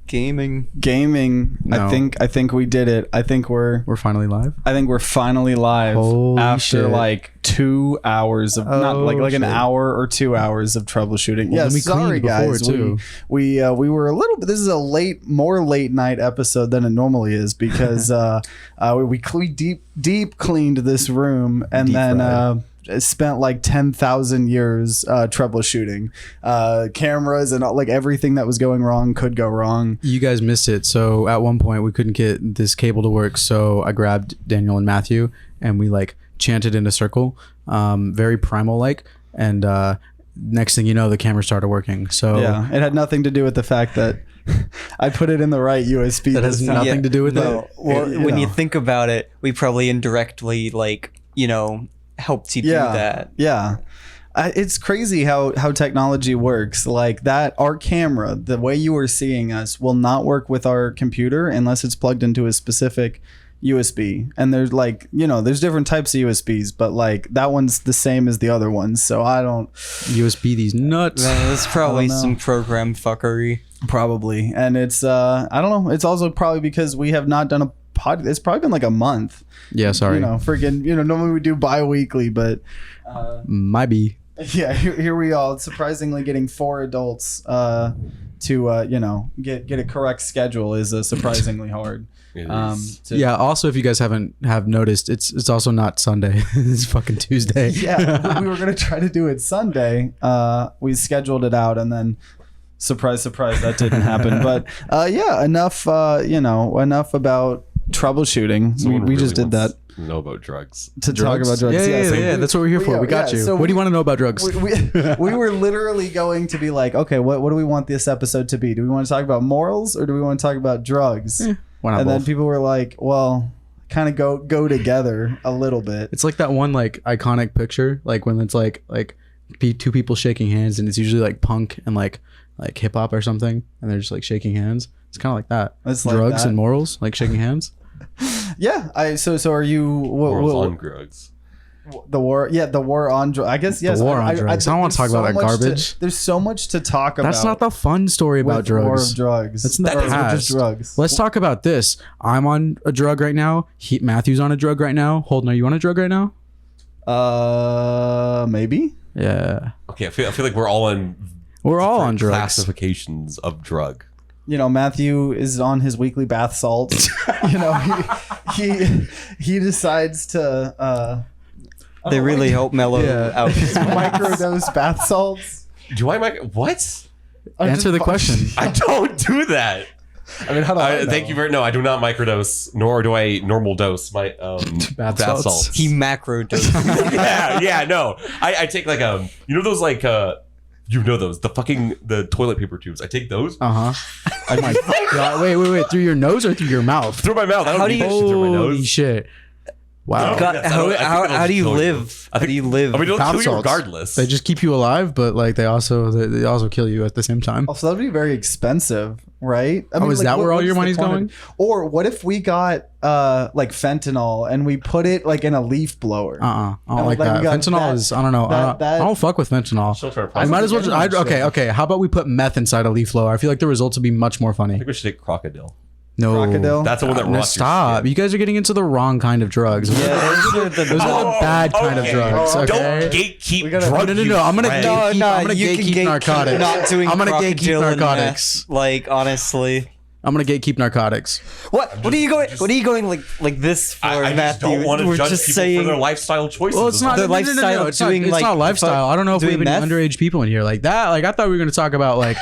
Gaming. No. I think we did it. I think we're finally live. I think we're finally live. Holy after shit. like 2 hours of not like an hour or 2 hours of troubleshooting. Well, Yeah, we sorry cleaned before, guys. too. We were a little bit. This is a more late night episode than it normally is because we deep cleaned this room and Deep then fried. spent like 10,000 years troubleshooting cameras and like everything that was going wrong could go wrong. You guys missed it. So at one point we couldn't get this cable to work. So I grabbed Daniel and Matthew and we like chanted in a circle, very primal like. And next thing you know, the camera started working. So Yeah, it had nothing to do with the fact that I put it in the right USB. that has this time. nothing to do with No. it. Well, When you know. think about it, we probably indirectly, like, you know, helped you do that. Yeah. It's crazy how technology works. Like that, our camera, the way you are seeing us, will not work with our computer unless it's plugged into a specific USB. And there's like, you know, there's different types of USBs, but like that one's the same as the other ones. So I don't USB these nuts. That's probably I don't know. some program fuckery. probably. And it's I don't know. It's also probably because we have not done a pod. It's probably been like a month. Yeah, sorry. You know, freaking. You know, normally we do bi-weekly, but. Might be. Yeah, here we are. Surprisingly, getting 4 adults to you know get a correct schedule is surprisingly hard. Yeah. Also, if you guys have noticed, it's also not Sunday. It's fucking Tuesday. Yeah, we were gonna try to do it Sunday. We scheduled it out, and then surprise, that didn't happen. But yeah, enough. Enough about troubleshooting. We just did that. Know about drugs. To talk about drugs. Yeah. That's what we're here for. We got you. so What do you want to know about drugs? we were literally going to be like, okay, what do we want this episode to be? Do we want to talk about morals or do we want to talk about drugs? Why not And then both? people were like, well, kind of go together a little bit. It's like that one like iconic picture, like when it's like two people shaking hands, and it's usually like punk and like hip hop or something, and they're just like shaking hands. It's kind of like that. It's like drugs that. and morals, like shaking hands. Yeah. So are you Morals on drugs. the war? Yeah, the war on drugs. I guess yes. The war on drugs. I don't want to talk about that garbage. There's so much to talk about. That's not the fun story about with war drugs. of drugs. That's in the That is past. just drugs. Let's talk about this. I'm on a drug right now. Matthew's on a drug right now. Holden, are you on a drug right now? Maybe. Yeah. Okay, I feel like we're all on on drugs. classifications of drug. You know, Matthew is on his weekly bath salts. You know, he decides to They really help mellow out. microdose bath salts. Do I what? Answer the question. I don't do that. I mean, how do I know? Thank you very. No, I do not microdose, nor do I normal dose my Bath bath salts. salts. He macro doses. yeah, no. I take like you know those like you know those the toilet paper tubes. I take those Oh my god! Wait! Through your nose or through your mouth? through my mouth. I don't How do need you- that shit through my Holy nose. shit! Wow. God, Yes, I don't- I think how it'll do you kill you. live? How do you live? I mean, it'll Bath kill you salts. regardless. They just keep you alive, but like they also kill you at the same time. Also, that'd be very expensive, right? I Is that where all what your is the money's quantity? going? Or what if we got like fentanyl and we put it like in a leaf blower? I don't like Like, that. we got Fentanyl that- is I don't know. that- I don't fuck with fentanyl. Still trying to I might as well. think anyone should. Okay. How about we put meth inside a leaf blower? I feel like the results would be much more I funny. think we should take crocodile. No, Crocodile? That's the one that No, rots your stop! skin. You guys are getting into the wrong kind of drugs. Yeah, those Those are the bad kind of okay. drugs. Okay. Don't gatekeep gotta- drug No. use, I'm gonna friend. gatekeep. I'm gonna you can gatekeep narcotics. Not doing I'm gonna gatekeep crocodile and narcotics. meth, like, honestly. I'm gonna gatekeep narcotics. What are you going like this for, I just Matthew? don't want to We're judge just people saying for their lifestyle choices. Well, it's not The no, lifestyle It's doing, not, it's like, not lifestyle. I don't know if we have doing any meth? underage people in here like that. Like I thought we were gonna talk about like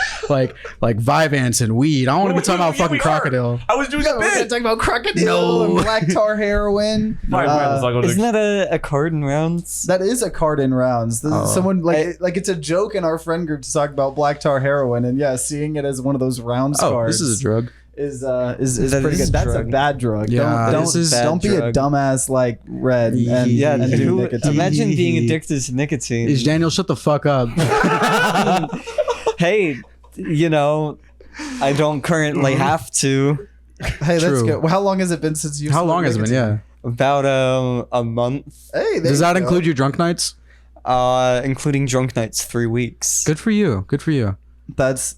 Vyvanse and weed. I don't want to be talking about fucking crocodile. I was doing Yeah, a we're gonna bit. talk about crocodile No. and black tar heroin. Fine, let's not go to- Isn't that a card in rounds? That is a card in rounds. Someone like it's a joke in our friend group to talk about black tar heroin, and yeah, seeing it as one of those rounds Oh, cards. this is a drug. Is That pretty is good. That's a drug. bad drug. Yeah, don't this is don't be a bad drug. dumbass like Red. And, Yeah, and do nicotine. imagine being addicted to nicotine. Is Daniel? Shut the fuck up. Hey, you know, I don't currently have to. Hey, that's True. good. Well, how long has it been since you? How long has it been? Yeah. About a month, Hey, there Does you that go. include your drunk nights? including drunk nights, 3 weeks. Good for you. Good for you. That's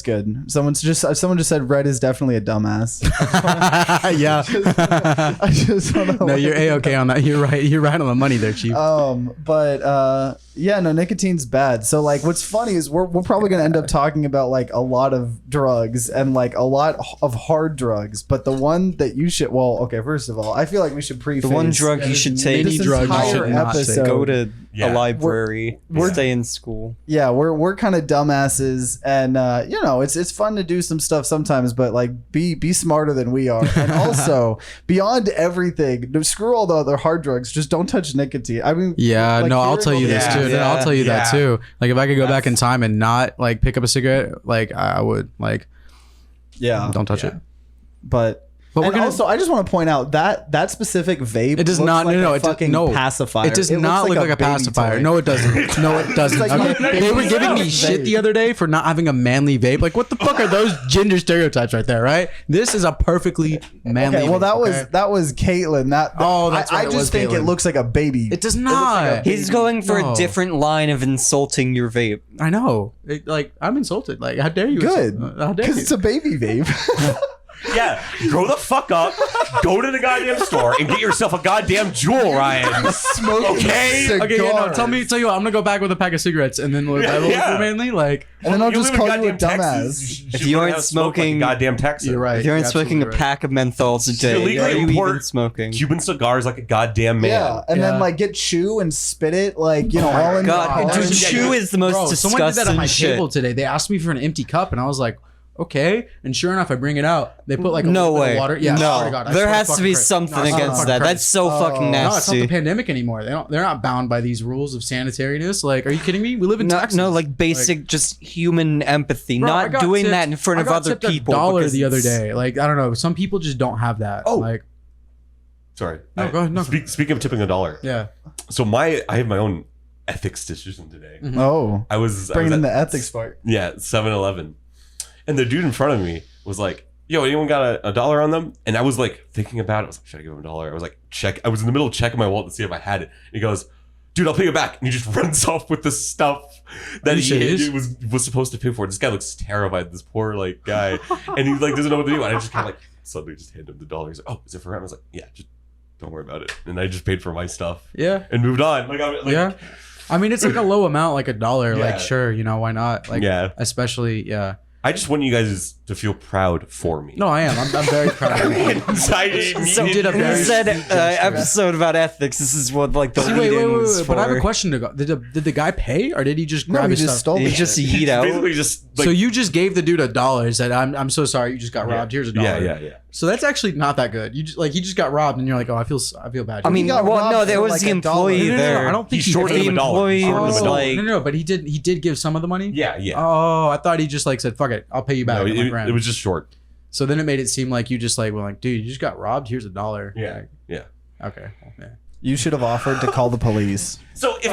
good. Someone just said Red is definitely a dumbass. Yeah. I just don't know. No, you're a-okay on that. You're right. You're right on the money there, Chief. But yeah, no, nicotine's bad. So like, what's funny is we're probably gonna end up talking about like a lot of drugs and like a lot of hard drugs. But the one that you should, well, okay, first of all, I feel like we should preface The one drug you should take. Any this drug you entire should not take. episode. Go to Yeah. a library. We're- Stay in school. Yeah, we're kind of dumbasses, and you know, it's fun to do some stuff sometimes, but like be smarter than we are, and also beyond everything, screw all the other hard drugs. Just don't touch nicotine. I mean, Yeah, like, no, I'll hearing tell all you this- this too. Yeah. I'll tell you that Yeah. too. Like if I could go back in time and not like pick up a cigarette, like I would. Like Yeah, don't touch it. but. But we're And gonna. also, I just want to point out that specific vape. It does looks not. Like No, a it does fucking no pacifier. It does looks not look like a baby pacifier. toy. No, it doesn't. No, it doesn't. It's like Okay? my They were baby giving me vape. shit the other day for not having a manly vape. Like, what the fuck are those gender stereotypes right there? Right? This is a perfectly manly. Okay, well, vape, that okay? was Caitlin. Oh, that's I right, it just was think it Caitlin. looks like a baby. It does looks like a not. He's going for No. a different line of insulting your vape. I know. Like I'm insulted. Like how dare you? Good, How dare because you? it's a baby vape. Yeah, grow the fuck up, go to the goddamn store and get yourself a goddamn Juul, Ryan. Smoking Okay, Okay, yeah, no. cigars. Tell you what. I'm gonna go back with a pack of cigarettes and then look Yeah. manly. Like and then I'll You just live in call you a goddamn dumbass. Texas. If should you learn aren't how to smoke like a smoking- goddamn Texan. you're right. If you aren't You're smoking a absolutely right. pack of menthols a day, illegally are you import even smoking? Cuban cigars like a goddamn man. Yeah, and Yeah. then like get chew and spit it like all in God, your dude, palate. chew is the most Bro, someone did that at disgusting my shit. table today. They asked me for an empty cup, and I was like, okay. And sure enough, I bring it out. They put like a No little bit way. of water. Yeah, I no. swear to God, I there swear to has to fucking be Christ. something No, I swear to against fucking that. Christ. That's so fucking No, it's not the nasty. pandemic anymore. They're not bound by these rules of sanitariness. Like, are you kidding me? We live in No, Texas. no, like basic, just human empathy. Bro, I not got doing tipped- that in front I of got other tipped people. $1 because the other it's- day. Like, I don't know. Some people just don't have that. Oh. Like, Sorry. No, go ahead, no. Speaking of tipping $1. yeah. So I have my own ethics decision today. Oh, I was bringing in at- the ethics part. Yeah, 7-Eleven. And the dude in front of me was like, yo, anyone got a dollar on them? And I was like thinking about it. I was like, should I give him $1? I was like, check. I was in the middle of checking my wallet to see if I had it. And he goes, dude, I'll pay you back. And he just runs off with the stuff that you he serious? was supposed to pay for. This guy looks terrified, this poor like guy. And he like doesn't know what to do. And I just kind of like suddenly just handed him the dollar. He's like, oh, is it for him? I was like, yeah, just don't worry about it. And I just paid for my stuff Yeah. and moved on. Like, Yeah. I mean, it's like a low amount, like $1. Yeah. Like, sure, why not? Like, Yeah. especially, yeah. I just want you guys to feel proud for me. No, I am. I'm very proud of you. So You did a we very said sweet gesture. episode about ethics. This is what like the See, lead-in was But I have a for. question to go. Did the guy pay or did he just No, grab he his just stuff? stole He it. just He's yeet out. basically just like, So you just gave the dude $1. Said, I'm so sorry. You just got robbed. Here's $1. yeah. So that's actually not that good. You just he just got robbed, and you're like, oh, I feel bad. I mean, got well, robbed no, there for, was like, the $1. employee No, there. I don't think He he shorted did. him the $1. employee Shorted him was $1. like, no, but he did give some of the money. Yeah. Oh, I thought he just like said, fuck it, I'll pay you back. No, in my it grand. was just short. So then it made it seem like you just like, well, like, dude, you just got robbed. Here's $1. Yeah. Like, Yeah. okay. Yeah. You should have offered to call the police. So if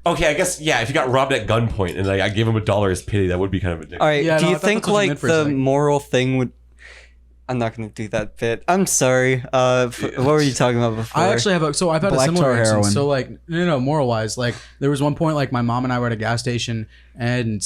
okay, I guess yeah, if you got robbed at gunpoint and like I gave him $1 as pity, that would be kind of a dick. all right. Yeah, do no, you I thought think that's what you like meant for a the second. moral thing would? I'm not going to do that bit. I'm sorry. What were you talking about before? I actually have I've had Black a similar tar instance. heroin. So like no, moral wise, like there was one point like my mom and I were at a gas station and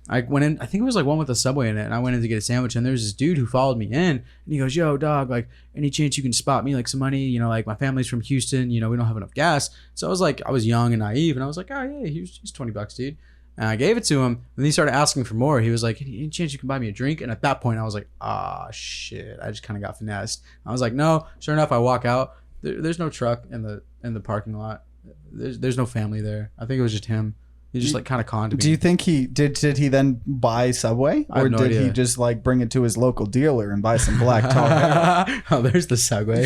I went in, I think it was like one with a Subway in it, and I went in to get a sandwich, and there's this dude who followed me in, and he goes, yo, dog, like, any chance you can spot me like some money? Like my family's from Houston, we don't have enough gas. So I was young and naive, and I was like, oh yeah, here's $20, dude. And I gave it to him, and he started asking for more. He was like, any chance you can buy me a drink? And at that point, I was like, ah, shit, I just kind of got finessed. I was like, no. Sure enough, I walk out. There's no truck in the parking lot. There's no family there. I think it was just him. He just like kind of conned me. Do you think he did he then buy Subway, I have or no did he idea. just like bring it to his local dealer and buy some black tar? Oh, there's the segue.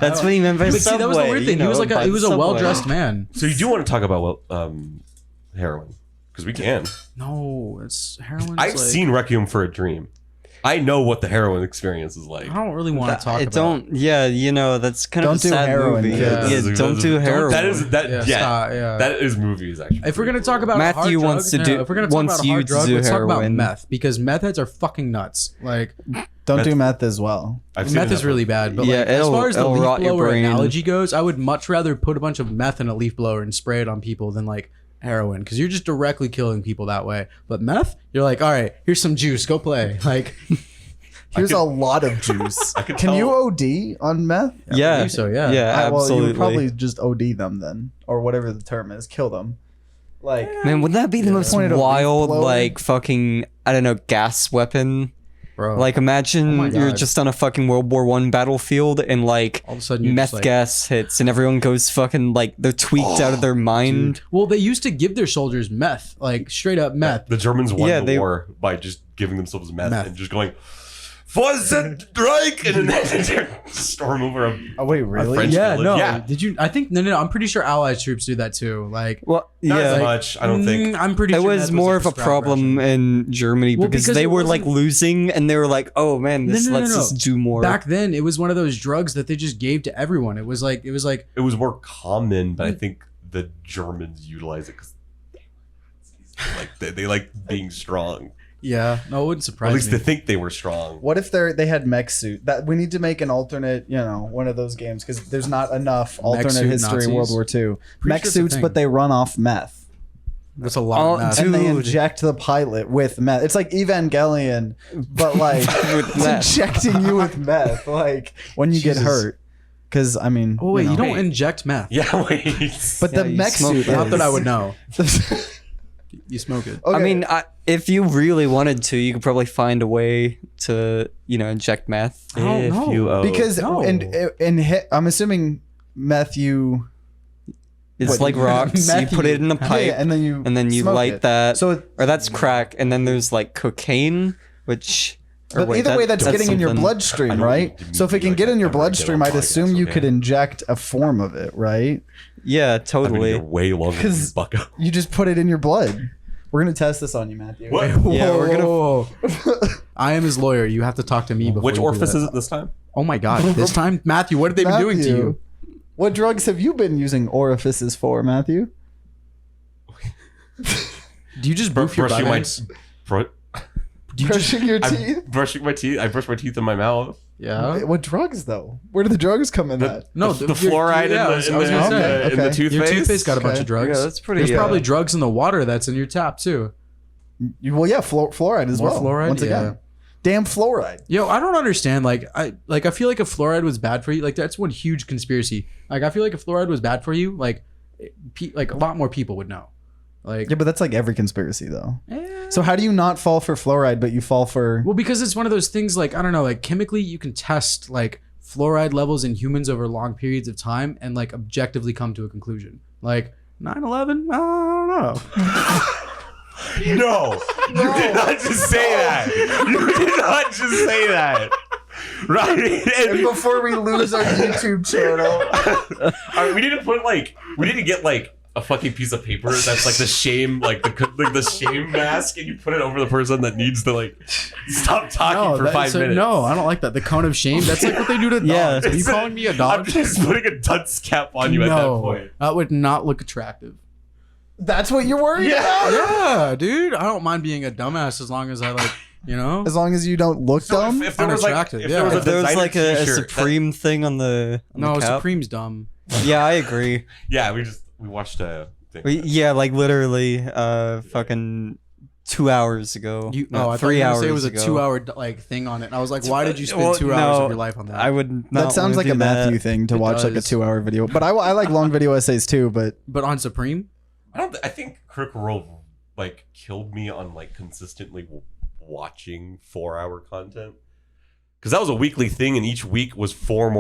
That's what he meant by But see, that was the Subway, weird thing. you He was know, like by he was a Subway. well-dressed man. So you do want to talk about heroin because we can. No, it's heroin. I've seen Requiem for a Dream. I know what the heroin experience is like. I don't really want to talk I about. don't. Yeah, that's kind Don't of a do sad heroin, movie. kids. Yeah, don't do heroin. That is that. Yeah, Yeah, stop, yeah. that is movies actually. If we're gonna talk about Matthew a hard wants drug, to do- if we're gonna talk wants about a you hard to drug, do let's talk about heroin. meth because meth heads are fucking nuts. Like, Don't Meth- do meth as well. I've seen Meth enough is really of- bad, but Yeah, like, as it'll- far as the it'll leaf rot your blower brain. analogy goes, I would much rather put a bunch of meth in a leaf blower and spray it on people than like heroin, because you're just directly killing people that way. But meth, you're like, all right, here's some juice, go play. Like, Here's could- a lot of juice. I could Can tell- you OD on meth? Yeah. believe so, yeah. Yeah, Well, you absolutely. would probably just OD them then, or whatever the term is, kill them. Like, Man, wouldn't that be the most Point of a leaf wild, blower? like, fucking, I don't know, gas weapon? bro, Like, Oh my imagine you're God. just on a fucking World War One battlefield and, like, all of a sudden you're meth just like, gas hits and everyone goes fucking, like, they're tweaked out of their mind. well, they used to give their soldiers meth, like straight up meth. The Germans won Yeah, the they- war by just giving themselves meth, Meth. and just going, Strike, and then they storm over a. oh wait, really? French- Yeah, village. no. Yeah. Did you? I think no. I'm pretty sure Allied troops do that too. Like, Well, Not as yeah. much, I don't think. I'm pretty It sure was meth more of a prescribed problem ration. in Germany Well, because because they it were, like, wasn't- losing and they were like, oh, man, this No. lets us do more. Back then, it was one of those drugs that they just gave to everyone. It was like It was more common, but I think the Germans utilize it because they like being strong. yeah. No, it wouldn't Or surprise at least me. they think they were strong. What if they had mech suit? That we need to make an alternate, one of those games because there's not enough alternate suit history in World Nazis? War II. Pretty Mech sure it's a suits, thing. but they run off meth, That's a lot. Oh, of meth. dude. and they inject the pilot with meth. It's like Evangelion, but like With it's meth. injecting you with meth, like when you get Jesus. hurt. Because I mean, Oh wait, you don't Wait. inject meth. Yeah, wait. But Yeah, the you mech smoke suit. it. Not that I is- would know. You smoke it. Okay. I mean, if you really wanted to, you could probably find a way to, inject meth. I don't know. you owe. because No. I'm assuming meth you It's What, like rocks. You meth put it in a yeah, pipe, and then you smoke light it. that. So it, Or that's crack, and then there's like cocaine, which. or but wait, either way, that's getting in your something- I bloodstream, don't right? need to So if it can like get in your that ever bloodstream, again on I'd assume podcasts, you okay? could inject a form of it, right? Yeah, I've been totally. here way longer than 'Cause- Bucko. You just put it in your blood. We're gonna test this on you, Matthew. What? Yeah, we're gonna- Whoa. I am his lawyer. You have to talk to me before. Which you do orifice that. is it this time? Oh my god! This time, Matthew, what have they been doing to you? What drugs have you been using orifices for, Matthew? Do you just boof your Brushing my butt? bro- Do you just? Brushing your I'm teeth? brushing my teeth. I brush my teeth in my mouth. Yeah. What drugs though? Where do the drugs come in at? No, the your- fluoride yeah, I in was the, gonna say. in the Okay. toothpaste. Your toothpaste got a bunch Okay. of drugs. Yeah, that's pretty. There's probably drugs in the water that's in your tap too. Well, yeah, fluoride as More well. fluoride? Once again, Yeah. damn fluoride. Yo, I don't understand. I feel like if fluoride was bad for you, like that's one huge conspiracy. Like I feel like if fluoride was bad for you, like a lot more people would know. Like Yeah, but that's like every conspiracy though. eh. So how do you not fall for fluoride, but you fall for? Well, because it's one of those things. Like I don't know. Like chemically, you can test like fluoride levels in humans over long periods of time and like objectively come to a conclusion. Like 9/11, I don't know. No, you did not just say that. You did not just say that. Right? And before we lose our YouTube channel, We need to get like a fucking piece of paper that's like the shame, like the shame mask, and you put it over the person that needs to like stop talking for 5 minutes. No, I don't like that. The cone of shame. That's like what they do to dogs. Yeah. Are you calling me a I'm dog? just putting a dunce cap on you at that No, point. that would not look attractive. that's what you're worried about. Yeah, dude. I don't mind being a dumbass as long as I like, As long as you don't look dumb. If there was like, Unattractive, if yeah. there was a If there was designer like a t-shirt, Supreme thing on the No, cap. Supreme's dumb. Yeah, I agree. yeah, we watched a thing. Yeah, like literally, fucking 2 hours ago. You, No, I 3 thought hours you were gonna say it was ago. a 2 hour like thing on it. And I was like, why did you spend Well, 2 hours no, of your life on that? I would. Not That sounds wanna like a do Matthew that. thing to It watch like a does. 2-hour video. But I like long video essays too. But But on Supreme, I think Critical Role like killed me on like consistently watching 4-hour content. Because that was a weekly thing, and each week was 4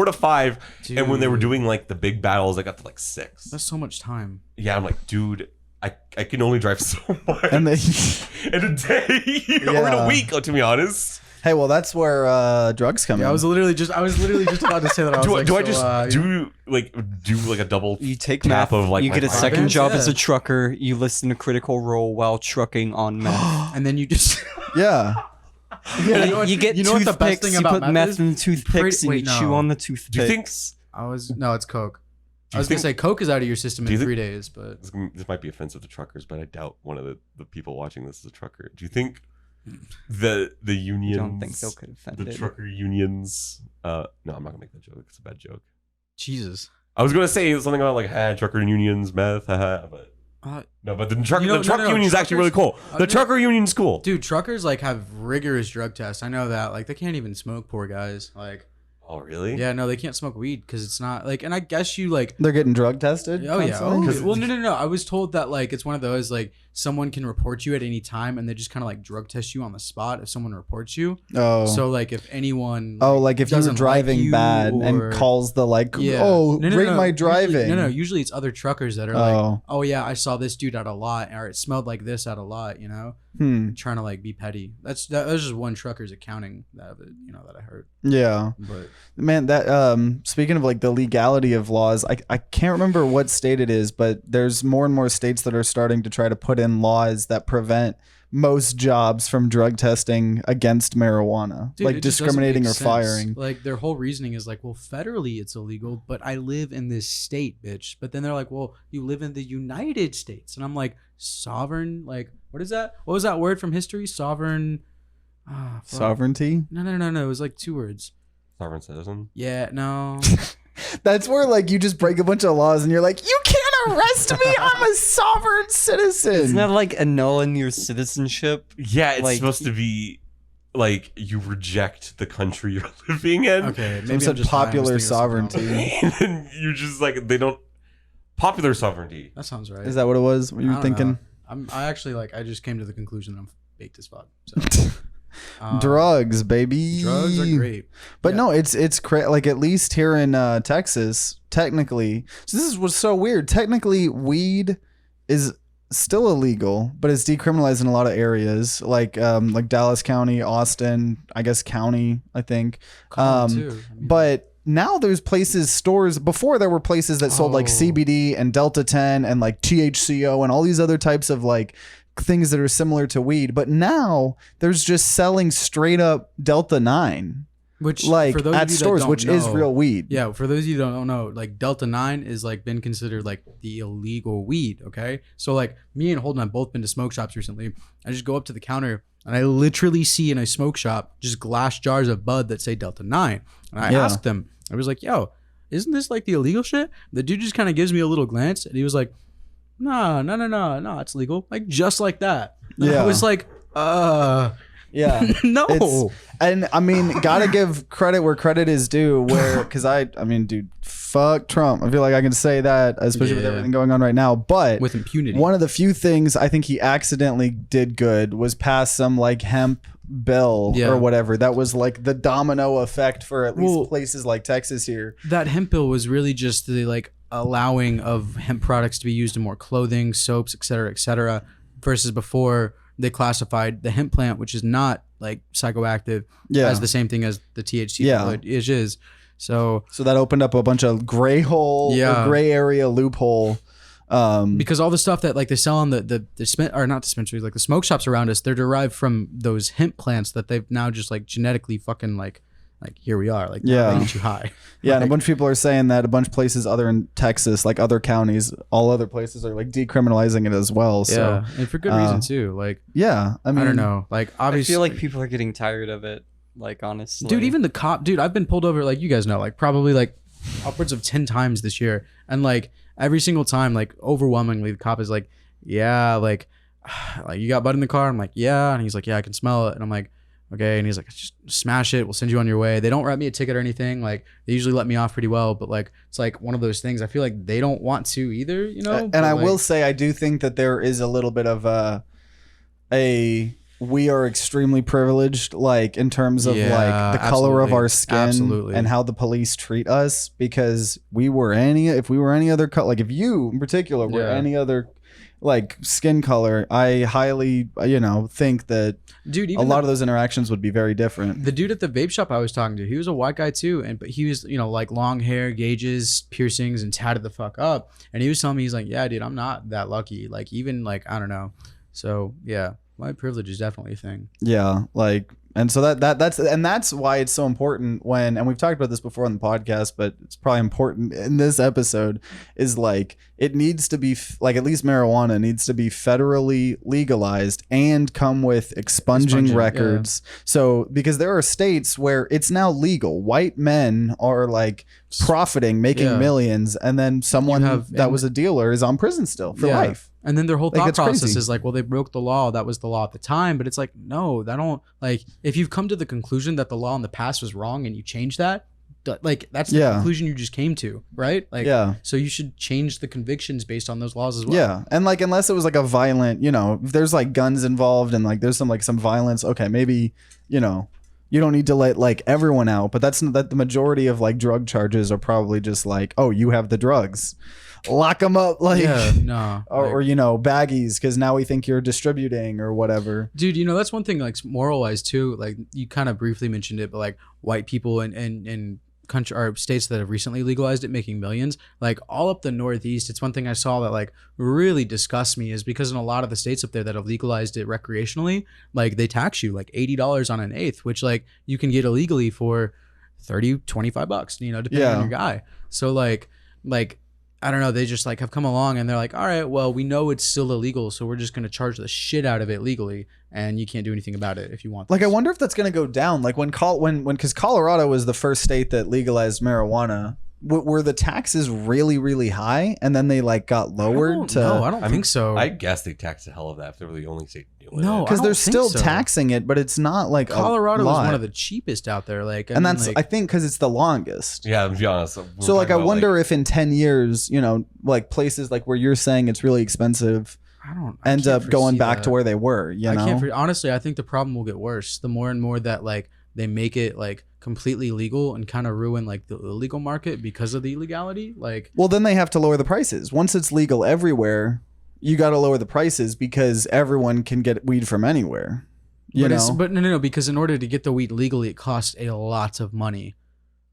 to 5. And when they were Dude. doing like the big battles, I got to like 6. that's so much time. Yeah, I'm like, dude, I can only drive so much and they, in a day or in Yeah. a week. To be honest, hey, well, that's where drugs come Yeah, in. I was literally just about to say that. I was do, like, do I so, just you know, do like a double? You take Tap meth, of, like, you my get a pocket. second job as Yeah. a trucker. You listen to Critical Role while trucking on meth. and then you just yeah. Yeah, you know what- you get you know what the best toothpicks. thing You about put meth meth is? in the toothpicks and Wait, you no. chew on the toothpicks. Do you think it's Coke. Do I you was gonna think- say Coke is out of your system do you in think- 3 days, but this might be offensive to truckers, but I doubt one of the people watching this is a trucker. Do you think the I unions. don't think they'll get offended. The trucker unions. No, I'm not gonna make that joke. It's a bad joke. Jesus. I was gonna say something about like trucker unions, meth, but no. But the truck union's actually really cool. The trucker union's cool. Dude, truckers like have rigorous drug tests. I know that. Like they can't even smoke, poor guys. Like, Oh, really? yeah, no, they can't smoke weed because it's not like. And I guess you like. They're getting drug tested. Oh yeah. constantly? Well, no. I was told that like it's one of those like someone can report you at any time and they just kind of like drug test you on the spot if someone reports you. Oh. So like if anyone. Like if you're doesn't driving like you bad or- and calls the like, Yeah. rate my driving. Usually, usually it's other truckers that are like, oh yeah, I saw this dude at a lot, or it smelled like this at a lot, you know, trying to like be petty. That's just one trucker's accounting that I heard. Yeah. But Man, that speaking of like the legality of laws, I can't remember what state it is, but there's more and more states that are starting to try to put in laws that prevent most jobs from drug testing against marijuana, dude, like it just discriminating or doesn't make sense. firing. Like their whole reasoning is like, well, federally it's illegal, but I live in this state, bitch. But then they're like, well, you live in the United States, and I'm like, sovereign? Like, what is that? What was that word from history? Sovereign. Fuck. Sovereignty. No. It was like 2 words. Sovereign citizen. Yeah, no. That's where like you just break a bunch of laws and you're like, you can't arrest me. I'm a sovereign citizen. Isn't that like annulling your citizenship? Yeah, it's Like- supposed to be like you reject the country you're living in. Okay, Some maybe said I'm just high. I was popular thinking of something sovereignty. else. And then you just like they don't popular sovereignty. That sounds right. Is that what it was? What you I were don't thinking? know. I actually like. I just came to the conclusion that I'm baked as fuck. So, Drugs, baby. drugs are great. But Yeah. no, it's like at least here in Texas, technically. So this is what's so weird. Technically, weed is still illegal, but it's decriminalized in a lot of areas, like Dallas County, Austin, I guess County, I think. Con, too. I mean, But now there's stores. Before there were places that sold like Oh. CBD and Delta 10 and like THCO and all these other types of like things that are similar to weed. But now there's just selling straight up Delta 9, which like for those at of you that stores, don't which is know- real weed. Yeah, for those of you that don't know, like Delta 9 is like been considered like the illegal weed. Okay, so like me and Holden have both been to smoke shops recently. I just go up to the counter and I literally see in a smoke shop just glass jars of bud that say Delta 9, and I Yeah. asked them. I was like, "Yo, isn't this like the illegal shit?" The dude just kind of gives me a little glance and he was like, No, it's legal. Like just like that. And Yeah. I was like, Yeah. no. It's- and I mean, gotta give credit where credit is due. Because I mean, dude, fuck Trump. I feel like I can say that, especially with Yeah. everything going on right now. But With impunity. one of the few things I think he accidentally did good was pass some like hemp bill Yeah. or whatever. That was like the domino effect for at least Well- places like Texas here. That hemp bill was really just the like allowing of hemp products to be used in more clothing, soaps, et cetera, versus before they classified the hemp plant, which is not like psychoactive, Yeah. as the same thing as the THC Yeah. it is. So So that opened up a bunch of gray Yeah. gray area loophole. because all the stuff that like they sell on the or not dispensaries, like the smoke shops around us, they're derived from those hemp plants that they've now just like genetically fucking like here we are, like Yeah. they get you high. Yeah, and a Like, bunch of people are saying that a bunch of places other in Texas, like other counties, all other places are like decriminalizing it as well. So yeah, and for good reason too. Like yeah, I mean, I don't know, like I obviously, feel like people are getting tired of it. Like honestly, dude, even the cop, dude, I've been pulled over, like you guys know, like probably like upwards of 10 times this year, and like every single time, like overwhelmingly, the cop is like, yeah, like you got bud in the car. I'm like, yeah, and he's like, yeah, I can smell it, and I'm like, okay, and he's like, just smash it, we'll send you on your way. They don't write me a ticket or anything. Like they usually let me off pretty well, but like it's like one of those things. I feel like they don't want to either, you know. and But, I like, will say I do think that there is a little bit of a we are extremely privileged, like in terms of Yeah, like the color of absolutely. our skin Absolutely. and how the police treat us. Because if we were any other color, like if you in particular were Yeah. any other like skin color, I highly think that dude, a even lot of those interactions would be very different. the dude at the vape shop I was talking to, he was a white guy too, but he was, like long hair, gauges, piercings, and tatted the fuck up. And he was telling me, he's like, yeah, dude, I'm not that lucky. Like even like I don't know. So yeah, white privilege is definitely a thing. Yeah, like And so that's why it's so important when, and we've talked about this before on the podcast, but it's probably important in this episode, is like it needs to be like, at least marijuana needs to be federally legalized and come with expunging records. Yeah. So because there are states where it's now legal, white men are like profiting, making millions, and then someone that was a dealer is on prison still for life. And then their whole thought process crazy. is like, well, they broke the law. That was the law at the time. But it's like, no, that don't, like, if you've come to the conclusion that the law in the past was wrong and you change that, like, that's the conclusion you just came to, right? Like, so you should change the convictions based on those laws as well. Yeah. And like, unless it was like a violent, you know, if there's like guns involved and like there's some violence, okay, maybe, you know, you don't need to let like everyone out, but that's that the majority of like drug charges are probably just like, oh, you have the drugs. Lock them up, like, or you know, baggies, because now we think you're distributing or whatever. Dude, you know, that's one thing, like, moral wise too. Like, you kind of briefly mentioned it, but like white people in country or states that have recently legalized it making millions, like all up the Northeast. It's one thing I saw that like really disgusts me, is because in a lot of the states up there that have legalized it recreationally, like they tax you like $80 on an eighth, which like you can get illegally for $30-$25, you know, depending on your guy. So like I don't know, they just like have come along and they're like, all right, well, we know it's still illegal, so we're just going to charge the shit out of it legally, and you can't do anything about it if you want. Like, I wonder if that's going to go down. Like because Colorado was the first state that legalized marijuana. Were the taxes really, really high, and then they like got lowered? No, I don't think so. I guess they taxed the hell of that if they were the only state doing it. No, because they're still taxing it, but it's not like Colorado was one of the cheapest out there. Like, I think because it's the longest. Yeah, to be honest. So like, I wonder if in 10 years, you know, like places like where you're saying it's really expensive, end up going back to where they were. You know, honestly, I think the problem will get worse the more and more that like they make it like completely legal and kind of ruin like the illegal market because of the illegality. Like, well, then they have to lower the prices. Once it's legal everywhere, you got to lower the prices because everyone can get weed from anywhere. But no, because in order to get the weed legally, it costs a lot of money.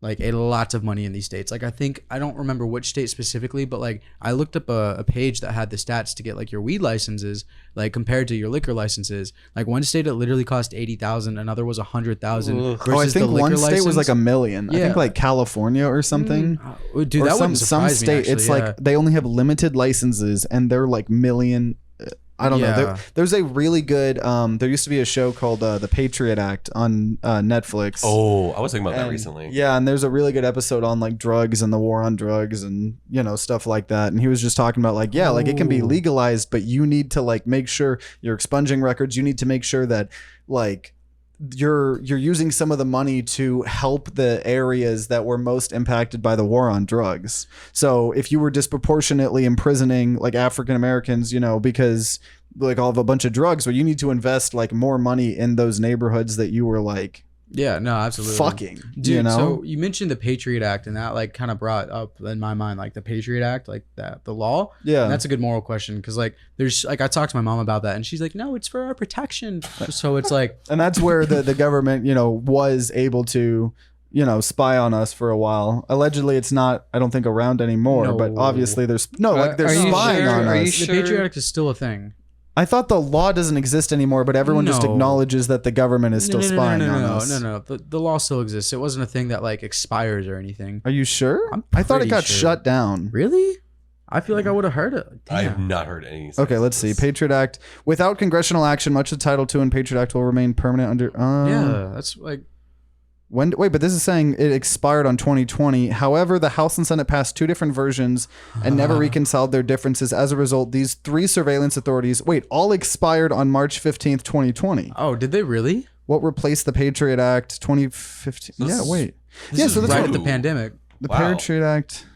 Like a lot of money in these states. Like, I don't remember which state specifically, but like I looked up a page that had the stats to get like your weed licenses, like compared to your liquor licenses. Like one state it literally cost $80,000, another was $100,000. Oh, I think one state was like $1 million. I think like California or something. Dude, or that wouldn't surprise some state. Me, actually, it's like they only have limited licenses and they're like million. I don't know. There's a really good. There used to be a show called The Patriot Act on Netflix. Oh, I was thinking about that recently. Yeah, and there's a really good episode on like drugs and the war on drugs and, you know, stuff like that. And he was just talking about like, like it can be legalized, but you need to like make sure you're expunging records. You need to make sure that like you're using some of the money to help the areas that were most impacted by the war on drugs. So if you were disproportionately imprisoning like African Americans, you know, because like all of a bunch of drugs, well, you need to invest like more money in those neighborhoods that you were like, absolutely fucking, dude. You know? So you mentioned the Patriot Act, and that like kind of brought up in my mind like the Patriot Act, like that the law. And that's a good moral question, because like there's like I talked to my mom about that, and she's like, no, it's for our protection. So it's like, and that's where the government, you know, was able to, you know, spy on us for a while. Allegedly, it's not, I don't think, around anymore. But obviously, they're spying on us. The Patriot Act is still a thing. I thought the law doesn't exist anymore, but everyone just acknowledges that the government is still spying on us. No. The law still exists. It wasn't a thing that like expires or anything. Are you sure? I thought it got shut down. Really? I feel like I would have heard it. Damn. I have not heard any. Okay, let's see. Patriot Act. Without congressional action, much of Title II and Patriot Act will remain permanent under... that's like... Wait, but this is saying it expired on 2020. However, the House and Senate passed two different versions and never reconciled their differences. As a result, these three surveillance authorities, all expired on March 15th, 2020. Oh, did they really? What replaced the Patriot Act 2015? So so that's right at the pandemic. The Patriot Act.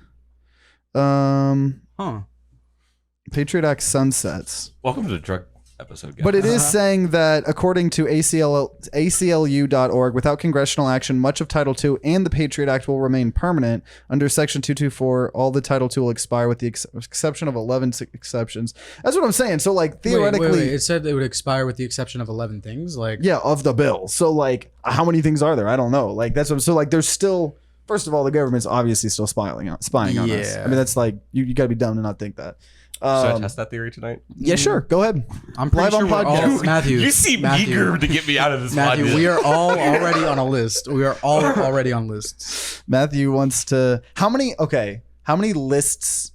Patriot Act sunsets. Welcome to the drug episode, guys. But it is saying that according to ACLU.org, without congressional action, much of Title II and the Patriot Act will remain permanent. Under Section 224, all the Title II will expire with the exception of 11 exceptions. That's what I'm saying. So like theoretically... Wait. It said it would expire with the exception of 11 things? Like, yeah, of the bill. So like how many things are there? I don't know. Like that's what... So like there's still... First of all, the government's obviously still spying on us. I mean, that's like... You got to be dumb to not think that. Should I test that theory tonight? Yeah, sure. Go ahead. I'm pretty Live sure on we're all podcast. Matthew. You seem Matthew, eager to get me out of this. Matthew, podcast. we are all already on a list. We are all already on lists. Matthew wants to. How many lists?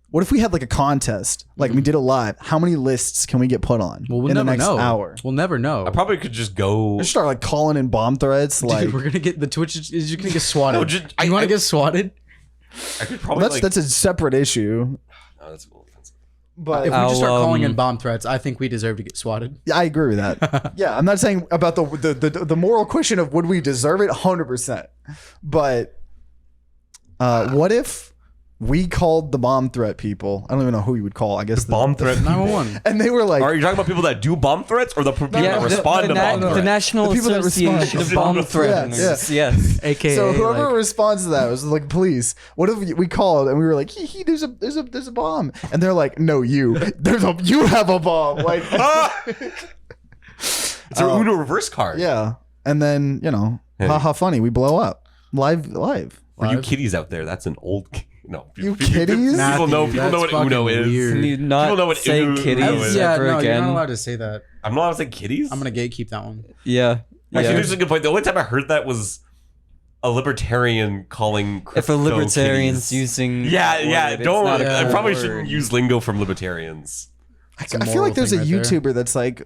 What if we had like a contest, like we did it live? How many lists can we get put on Well, we'll in the never next know. hour? We'll never know. I probably could just go. Just start like calling in bomb threats. Like Dude, we're gonna get the Twitch. You're gonna get swatted. No, just- you want I- to get swatted? I could probably. that's a separate issue. No, that's a little offensive. But If we just start I'll, calling in bomb threats, I think we deserve to get swatted. I agree with that. Yeah, I'm not saying about the moral question of would we deserve it, 100%. But what if we called the bomb threat people? I don't even know who you would call. I guess the Bomb threat. 911. And they were like, Are you talking about people that do bomb threats or the people that the, respond to bomb the threats? National The people that Association respond. of Bomb Yeah, Threats. Yes. AKA. so whoever like, responds to that was like, police. What if we called and we were like, there's a bomb, and they're like, no, you have a bomb. Like, It's a Uno reverse card. yeah, and then Hey. haha, funny, we blow up live. For you kiddies out there, that's an old. No, You kiddies? People know. Matthew, People know that's what Uno fucking is. weird. Can you not People know what say Uno kitties is. yeah, ever no, again? you're not allowed to say that. I'm not allowed to say kiddies. I'm gonna gatekeep that one. Yeah. Actually, yeah. there's a good point. The only time I heard that was a libertarian calling. If a crypto libertarian's kitties. using Yeah, that yeah. word, it's Don't. not a I good probably word. shouldn't use lingo from libertarians. I a feel moral like there's a thing right there. YouTuber that's like,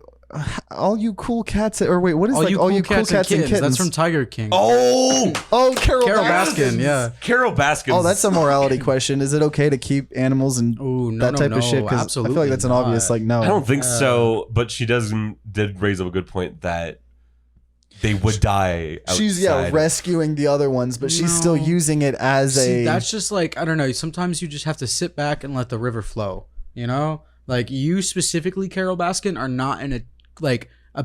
all you cool cats, or wait, what is All like you all cool you cool cats, cats and and kittens. kittens? That's from Tiger King. Oh, Carol Carol Baskin. Baskin. Yeah. Carol Baskin. Oh, that's a morality question. Is it okay to keep animals and Oh no, that no, type no, of shit? Because I absolutely feel like that's an obvious not. like no. I don't think so, but she did raise up a good point that they would die. She's outside. rescuing the other ones, but she's still No. using it as See, a. that's just like, I don't know. Sometimes you just have to sit back and let the river flow. You know, like you specifically, Carol Baskin, are not in a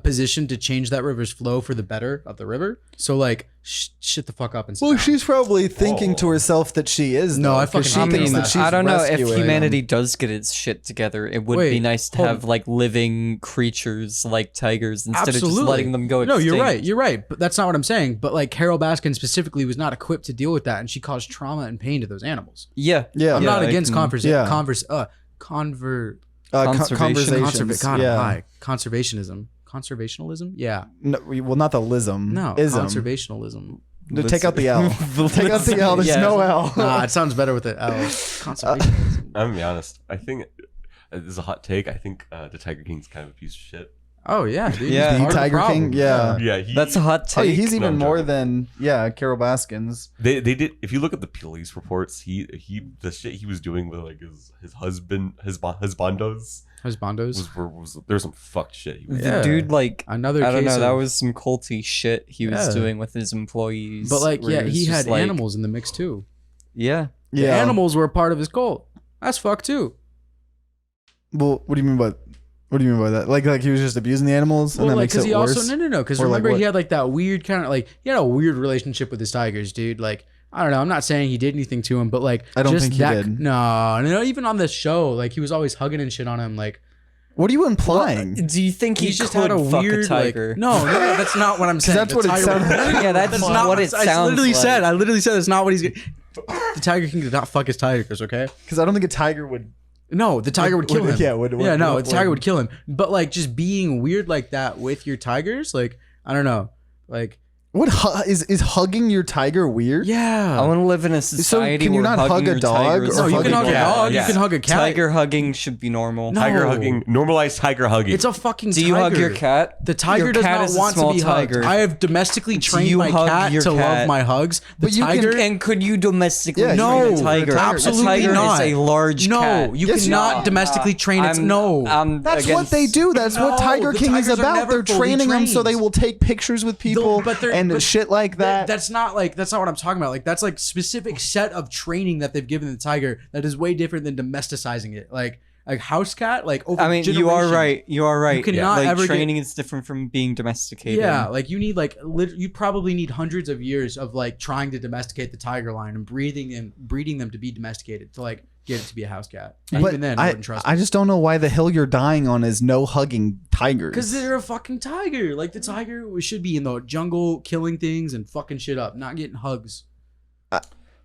position to change that river's flow for the better of the river. So like, shit the fuck up and sit Well, down. she's probably thinking to Oh. herself that she is. No, though, I 'cause fucking she hate thinks that. that she's I don't know if rescuing humanity them. does get its shit together. It would Wait, be nice to hold have on. like living creatures like tigers instead of Absolutely. just letting them go No, extinct. you're right. You're right. But that's not what I'm saying. But like Carol Baskin specifically was not equipped to deal with that, and she caused trauma and pain to those animals. Yeah. Yeah. I'm not I against can- yeah. Conservations. conservationism. Conservationalism? Yeah. No, well, not the lism. No. ism. Conservationalism. Take out the L. Take out the L. There's Yeah. no L. Nah, it sounds better with the L. Conservationism. I'm gonna be honest. I think this is a hot take. I think the Tiger King's kind of a piece of shit. Oh yeah, dude. Yeah. He's The part of Tiger problem. King? Yeah. Yeah, That's a hot Oh, take. he's even I'm more joking. than Carol Baskin's. They did. If you look at the police reports, the shit he was doing with like his husband, his bondos Husbandos. was there's some fucked shit. He was The Yeah. dude, like, Another I don't case know, that of- was some culty shit he was Yeah. doing with his employees. But like, where yeah, it was he just had like- animals in the mix too. Yeah. The Yeah. animals were a part of his cult. That's fucked too. Well, what do you mean by that? Like he was just abusing the animals, and Well, that like, makes because it he worse. also no, because Or, like, remember what? he had like that weird kind of like he had a weird relationship with his tigers, dude. Like I don't know, I'm not saying he did anything to him, but like I don't just think he that, did. No, even on the show, like he was always hugging and shit on him. Like What are you implying? Do you think he he's just could had a fuck weird a tiger? Like, no, that's not what I'm saying. that's The what it tiger- sounded like. Yeah, that's not what it I sounds literally like. said. I literally said that's not what he's. The Tiger King did not fuck his tigers. Okay. Because I don't think a tiger would. No, the tiger would kill him. Yeah, the tiger would kill him. But like just being weird like that with your tigers, like I don't know, like What is hugging your tiger weird? yeah. I want to live in a society can you where not hugging hug a your dog tiger is or No, you hug can a hug a cat? dog. Yeah. You can hug a cat. Tiger hugging should be normal. No. tiger hugging, normalized tiger hugging. It's a fucking. Do you hug tiger. your cat? The tiger Your does cat not is a want to small be tiger. hugged. I have domestically trained you my hug cat your to love cat? my hugs. The But you can- tiger. And could you domestically Yeah, train no, a tiger? absolutely a tiger not. is a large no, cat. you Yes, you cannot are. domestically train it. No. That's what they do. That's what No, Tiger the King is tigers are about. never They're fully training them so trained. they will take pictures with people But they're- and but shit like that. That's not what I'm talking about. Like that's like specific set of training that they've given the tiger that is way different than domesticizing it. Like house cat. Like over I mean, you are generations. right. You are right. You cannot like, ever get- training is different from being domesticated. Yeah, like you need you probably need hundreds of years of like trying to domesticate the tiger line and breeding them to be domesticated to like get it to be a house cat. And But even then, I I, wouldn't trust I just don't know why the hill you're dying on is no hugging tigers. because they're a fucking tiger. Like the tiger should be in the jungle killing things and fucking shit up, not getting hugs.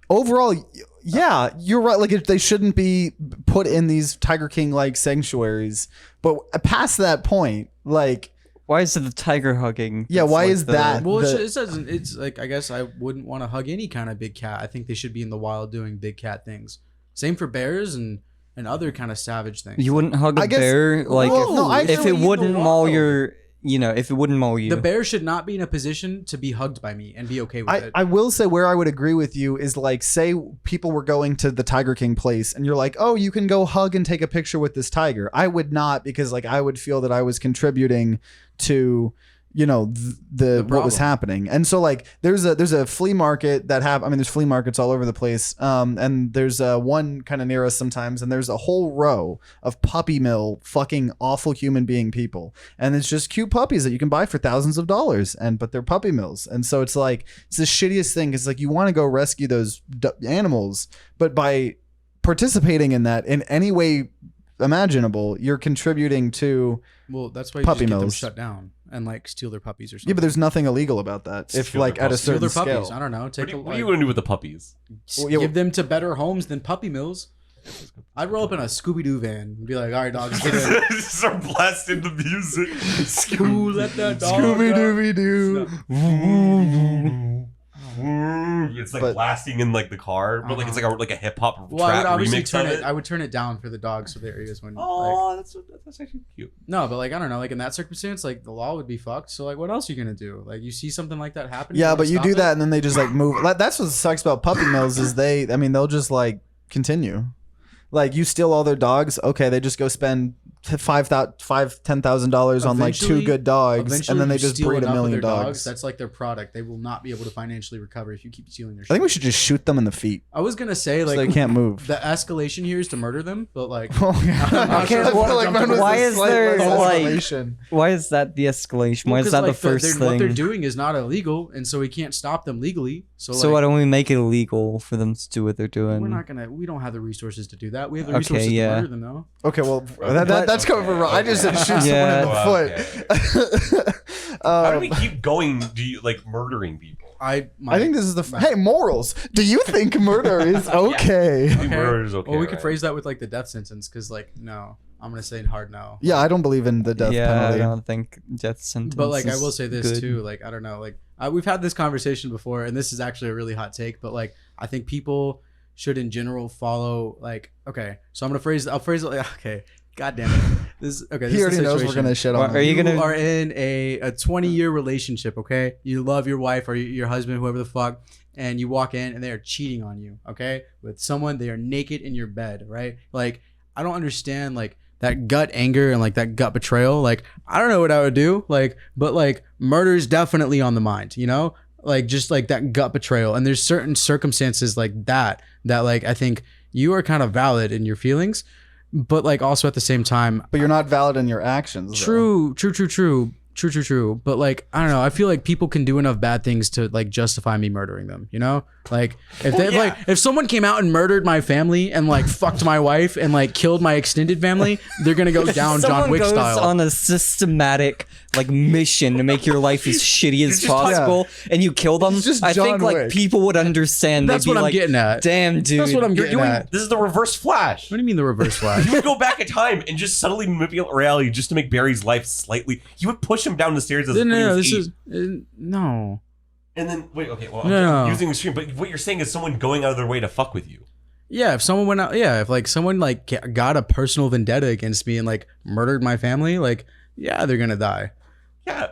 overall, yeah, you're right. Like they shouldn't be put in these Tiger King like sanctuaries. But past that point, like, Why is it the tiger hugging? Yeah, that's why like is that? Well, The- it doesn't. It's like I guess I wouldn't want to hug any kind of big cat. I think they should be in the wild doing big cat things. Same for bears and other kind of savage things. You wouldn't hug a I guess- bear, like well, no, I if feel it like in wouldn't the maul wild. your, if it wouldn't maul you. The bear should not be in a position to be hugged by me and be okay with it. I will say where I would agree with you is like, say people were going to the Tiger King place and you're like, oh, you can go hug and take a picture with this tiger. I would not, because like I would feel that I was contributing to, the what was problem. happening. And so like there's a flea market that there's flea markets all over the place. And there's one kind of near us sometimes, and there's a whole row of puppy mill fucking awful human being people. And it's just cute puppies that you can buy for thousands of dollars, but they're puppy mills. And so it's like, it's the shittiest thing, because like you want to go rescue those animals, but by participating in that in any way imaginable, you're contributing to Well, that's why you Puppy just get them mills. shut down and like steal their puppies or something. yeah, but there's nothing illegal about that. If Steal like their at a puppies. steal certain their puppies. scale. I don't know. What Take do a, you, what do you want to do with the puppies? Well, yeah, give them to better homes than puppy mills. I'd roll up in a Scooby Doo van and be like, "All right, dogs, get in." Start blasting the music. Who let that dog Scooby out? Dooby Doo. It's like But- blasting in like the car, but like it's like a hip hop Well, I would trap obviously remix turn of it. it. I would turn it down for the dogs for the areas when. Like, Oh, that's actually cute. no, but like I don't know. Like in that circumstance, like the law would be fucked. So like, what else are you gonna do? Like you see something like that happen? Yeah, wanna but you stop do it? that and then they just like move. That's what sucks about puppy mills is they'll just like continue. Like you steal all their dogs, okay, they just go spend $10,000 on like two Eventually- good dogs, Eventually, and then they if you just steal breed a enough of million their dogs. That's like their product. They will not be able to financially recover if you keep stealing their shit. I think we should just shoot them in the feet I was gonna say so like they can't move. the escalation here is to murder them, but like Oh, yeah. not sure I if feel we'll like jump mine to was why a is slight there, less like- escalation. Why is that the escalation? Why Well, is 'cause, that the like, first what they're thing? doing is not illegal, and so we can't stop them legally. So, So like, why don't we make it illegal for them to do what they're doing? we're not gonna. We don't have the resources to do that. We have the Okay, resources yeah. to murder them, though. Okay, well that's coming from wrong. I just said shoot Yeah. someone in the foot. How do we keep going? Do you like murdering people? I think this is hey, morals. Do you think murder is okay? I think murder is okay. Well, we could right? phrase that with like the death sentence, because like no, I'm gonna say hard no. Yeah, I don't believe in the death yeah, penalty. I don't think death sentence. But like I is will say this good. too, like I don't know, like we've had this conversation before, and this is actually a really hot take, but like I think people should in general follow like okay, so I'll phrase it like okay, god damn it, this okay. He This already is the knows we're situation. gonna shit Well, on are him. you gonna- are in a 20-year relationship, okay? You love your wife or your husband, whoever the fuck, and you walk in and they are cheating on you, okay? With someone, they are naked in your bed, right? Like, I don't understand like that gut anger and like that gut betrayal. Like, I don't know what I would do, like, but like murder is definitely on the mind, you know? Like just like that gut betrayal. And there's certain circumstances like that like I think you are kind of valid in your feelings, but like also at the same time But you're not valid in your actions. though. True. But like, I don't know. I feel like people can do enough bad things to like justify me murdering them. You know, like if they like if someone came out and murdered my family and like fucked my wife and like killed my extended family, they're gonna go down John Someone Wick goes style. on a systematic like mission to make your life as shitty as just possible, and you kill them. It's just I think John like Wick. people would understand. That's They'd be what I'm like, getting at. Damn, dude. That's what I'm You're getting doing at. this is the reverse Flash. What do you mean the reverse flash? You would go back in time and just subtly manipulate reality just to make Barry's life slightly. You would push him down the stairs as No, he this was eight. is no. And then wait, okay, well, No. I'm using extreme, but what you're saying is someone going out of their way to fuck with you. Yeah, if someone went out, if like someone like got a personal vendetta against me and like murdered my family, like yeah, they're gonna die. Yeah,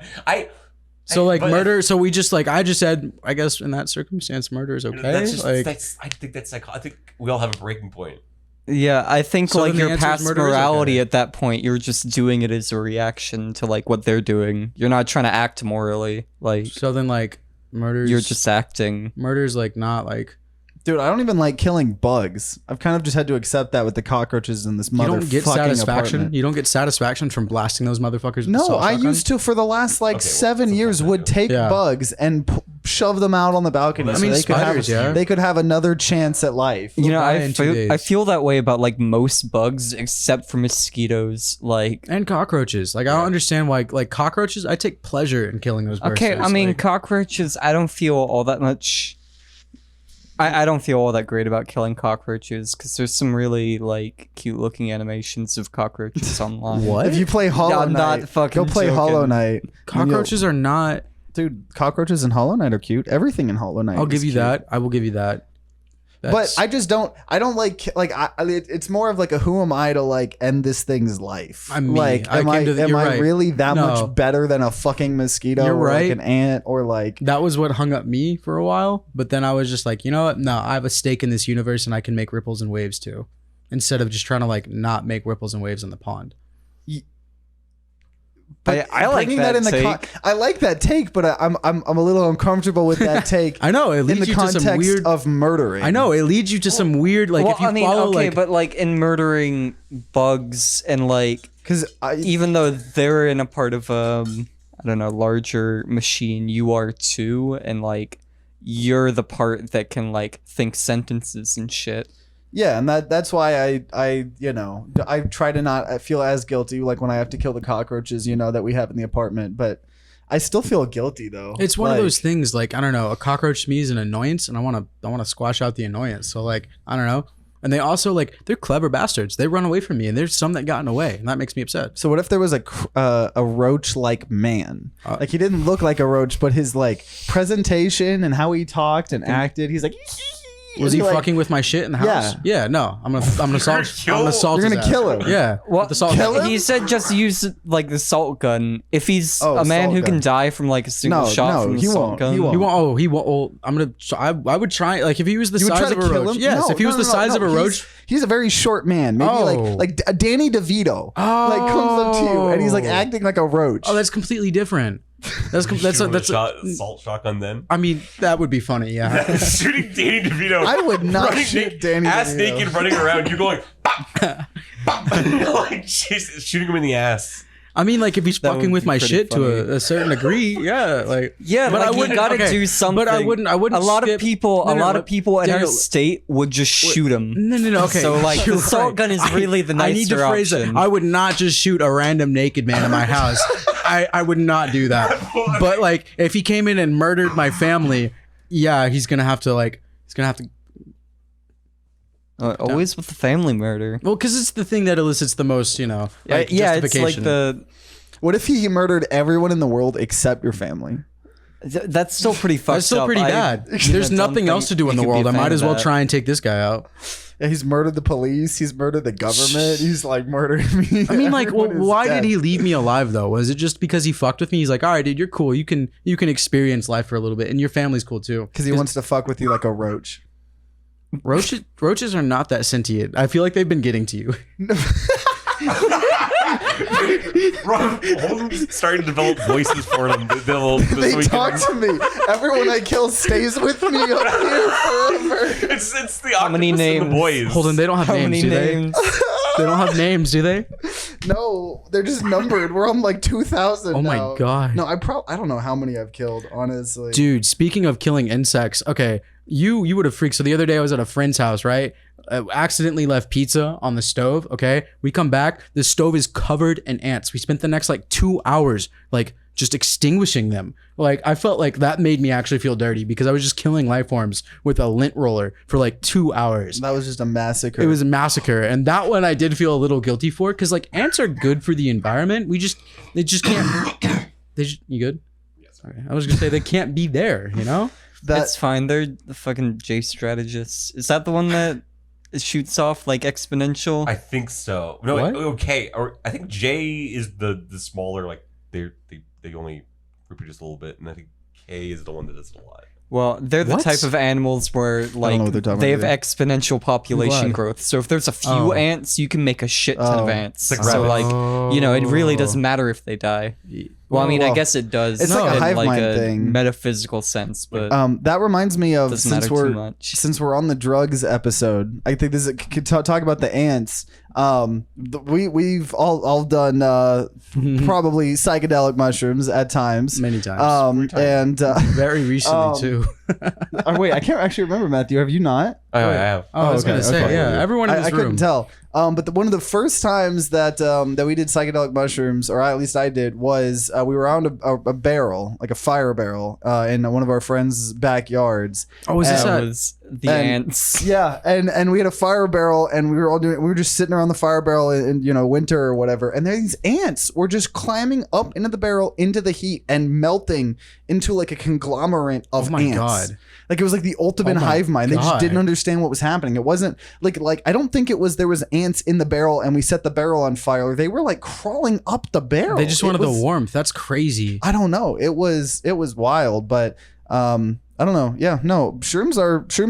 So like but- murder. So we just like I just said. I guess in that circumstance, murder is okay. That's just like I think that's I think we all have a breaking point. Yeah, I think So like then the your answer is past murder is morality okay. at that point, you're just doing it as a reaction to like what they're doing. You're not trying to act morally. Like so then like murder. you're just acting. murder's like not like Dude, I don't even like killing bugs. I've kind of just had to accept that with the cockroaches in this you motherfucking don't get satisfaction. apartment. You don't get satisfaction from blasting those motherfuckers. with No, assault I shotgun? used to for the last like Okay, well, 7 sometimes years I would do. take Yeah. bugs and shove them out on the balcony Well, so I mean, they could spiders, have yeah. they could have another chance at life. You know, die in 2 days. I feel that way about like most bugs except for mosquitoes. Like and cockroaches. Like I don't understand why like cockroaches. I take pleasure in killing those. okay, bursters. I mean like, cockroaches. I don't feel all that much I don't feel all that great about killing cockroaches because there's some really like cute looking animations of cockroaches online. What? If you play Hollow I'm Knight, not fucking go play joking. Hollow Knight. Cockroaches are not. Dude, cockroaches in Hollow Knight are cute. Everything in Hollow Knight. I'll is give you cute. that. I will give you that. But I just don't. I don't like. It's more of like a who am I to like end this thing's life? I mean, like, I am came I to the- am you're I right. really that No. much better than a fucking mosquito You're or right. like an ant or like? that was what hung up me for a while. But then I was just like, you know what? No, I have a stake in this universe, and I can make ripples and waves too, instead of just trying to like not make ripples and waves in the pond. But I like bringing that in the take. I like that take, but I'm a little uncomfortable with that take. I know it in leads the you to some context weird. of murdering. I know it leads you to some weird like well, if you I mean, follow okay, like but like in murdering bugs and like because even though they're in a part of I don't know, larger machine, you are too, and like you're the part that can like think sentences and shit. yeah, and that's why I I try to not feel as guilty like when I have to kill the cockroaches that we have in the apartment, but I still feel guilty though. it's one of Like, those things like I don't know, a cockroach to me is an annoyance, and I want to squash out the annoyance. So like I don't know, and they also like they're clever bastards. They run away from me, and there's some that gotten away, and that makes me upset. So what if there was a roach-like man? Like he didn't look like a roach, but his like presentation and how he talked and acted, he's like. Was he like, fucking with my shit in the house? Yeah, no. I'm gonna assault. I'm gonna assault. You're his gonna ass. kill him? Yeah. Well, with the salt kill gun. him? he said just use like the salt gun. If he's Oh, a man salt who can gun. die from like a single No, shot no, from the he salt won't. gun, He won't. He won't. Oh, he won't. Oh, I'm gonna. I would try. Like if he was the You would size try of to a kill roach. him? Yes. No, If he was no, the no, size no. of a roach. He's a very short man. Maybe Oh. like Danny DeVito. Like comes up to you and he's like Oh. acting like a roach. Oh, that's completely different. That's that's. Salt shotgun then. I mean, that would be funny. Yeah. Shooting Danny DeVito. I would not running shoot Danny ass DeVito. naked running around. You going like Jesus, shooting him in the ass. I mean, like if he's That fucking would with be my pretty shit funny. to a certain degree, yeah, like Yeah, But like I you wouldn't- gotta okay, do something. but I wouldn't A lot skip- of people, No, a no, lot of people in Daniel, our state would just shoot him. No. Okay. So like You're the salt right. gun is really the nicer I need to phrase option. it. I would not just shoot a random naked man in my house. I would not do that. But like, if he came in and murdered my family, yeah, he's gonna have to. Always with the family murder. Well, because it's the thing that elicits the most, like, Yeah, it's justification. like the. What if he murdered everyone in the world except your family? That's still pretty fucked up. That's still pretty bad. There's nothing else to do in the world. I might as well try and take this guy out. Yeah, he's murdered the police. He's murdered the government. He's like murdering me. I mean, like, well, Everyone is why dead. did he leave me alive though? Was it just because he fucked with me? He's like, all right, dude, you're cool. You can experience life for a little bit, and your family's cool too. Because he wants to fuck with you like a roach. Roaches are not that sentient. I feel like they've been getting to you. Holden's starting to develop voices for them. They talk to me. Everyone I kill stays with me up here forever. It's the How many octopus and the names? boys. Holden, they don't have How names, many do names? they? They don't have names, do they? No, they're just numbered. We're on like 2,000 Oh my now. God. No, I don't know how many I've killed, honestly. Dude, speaking of killing insects, okay, you would have freaked. So the other day I was at a friend's house, right? Accidentally left pizza on the stove. Okay, we come back, the stove is covered in ants. We spent the next like 2 hours like just extinguishing them. Like I felt like that made me actually feel dirty because I was just killing life forms with a lint roller for like 2 hours. That was just a massacre. It was a massacre, and that one I did feel a little guilty for because like ants are good for the environment. They just can't. You good? Yes. Okay. I was gonna say they can't be there. That's fine. They're the fucking J strategists. Is that the one that shoots off like exponential? I think so. No, What? okay. Or I think J is the smaller. Like they only reproduce a little bit, and I think K is the one that does it a lot. Well, they're the What? type of animals where like know what they're talking they have about exponential population What? growth. So if there's a few Oh. ants, you can make a shit ton of Oh. ants. It's like So rabbits. like it really doesn't matter if they die. Well, I mean, I Well, guess it does. it's like a in hive like mind a thing. metaphysical sense, but That reminds me of doesn't matter too much. since we're on the drugs episode. I think this is could talk about the ants. We've all done probably psychedelic mushrooms at times. Many times. And Very recently too. wait, I can't actually remember, Matthew. Have you not? I have. Oh, I was okay, gonna say, okay. yeah. Everyone in I this couldn't room. tell. But one of the first times that we did psychedelic mushrooms, or at least I did, was we were around a barrel, like a fire barrel, in one of our friends' backyards. Oh, is this That at? was The And- ants. Yeah, and we had a fire barrel, and we were just sitting around the fire barrel in winter or whatever, and these ants were just climbing up into the barrel into the heat and melting into like a conglomerate of Oh my ants. God. Like it was like the ultimate Oh my hive mind. They just God. didn't understand what was happening. It wasn't like I don't think it was there was ants in the barrel and we set the barrel on fire. They were like crawling up the barrel. They just It wanted was- the warmth. That's crazy. I don't know. It was wild, but I don't know. Yeah, no, shrooms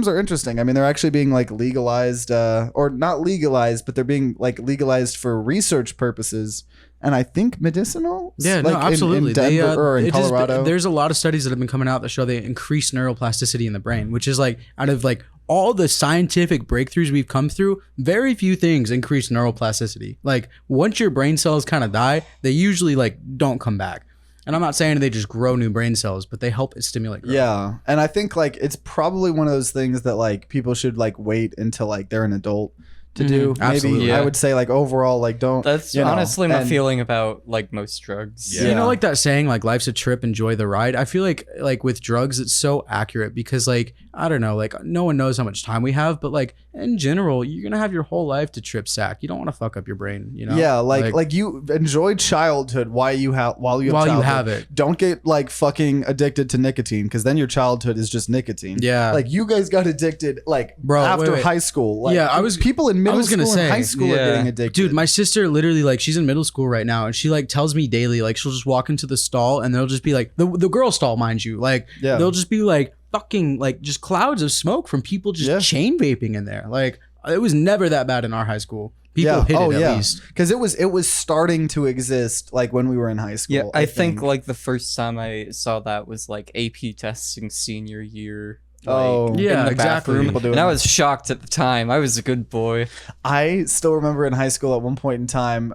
are interesting. I mean, they're actually being like legalized, or not legalized, but they're being like legalized for research purposes, and I think medicinal. Yeah, like no, absolutely. In Denver or in it just- Colorado. there's a lot of studies that have been coming out that show they increase neuroplasticity in the brain, which is like out of like all the scientific breakthroughs we've come through, very few things increase neuroplasticity. Like once your brain cells kind of die, they usually like don't come back. And I'm not saying they just grow new brain cells, but they help stimulate growth. Yeah, and I think like it's probably one of those things that like people should like wait until like they're an adult to do. Maybe absolutely. I Yeah. would say like overall like don't. That's you know, honestly my and- feeling about like most drugs. Yeah. You know, like that saying, like life's a trip, enjoy the ride. I feel like with drugs, it's so accurate because like I don't know, like no one knows how much time we have, but like in general, you're gonna have your whole life to trip sack. You don't want to fuck up your brain, you know? Yeah, like you enjoy childhood while you have childhood. it. Don't get like fucking addicted to nicotine because then your childhood is just nicotine. Yeah. like you guys got addicted like Bro, after wait. high school. Like, Yeah, I was- people in middle was gonna school and say, high school are yeah. getting addicted. Dude, my sister literally like she's in middle school right now and she like tells me daily, like she'll just walk into the stall and there'll just be like the girl stall, mind you, like Yeah. they'll just be like fucking like just clouds of smoke from people just Yeah. chain vaping in there. Like it was never that bad in our high school. People hit it at least. because it was starting to exist like when we were in high school. Yeah, I think like the first time I saw that was like AP testing senior year. Like, Oh. Yeah, in the exactly. bathroom. People doing And I that. was shocked at the time. I was a good boy. I still remember in high school at one point in time,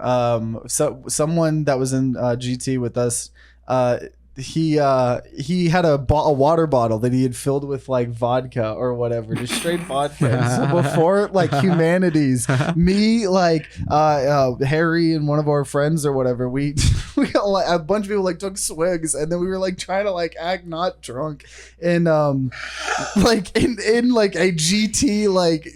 so someone that was in GT with us, he had a water bottle that he had filled with like vodka or whatever, just straight vodka. And so before like humanities, me like Harry and one of our friends or whatever, we got, like, a bunch of people like took swigs, and then we were like trying to like act not drunk, and like in like a GT like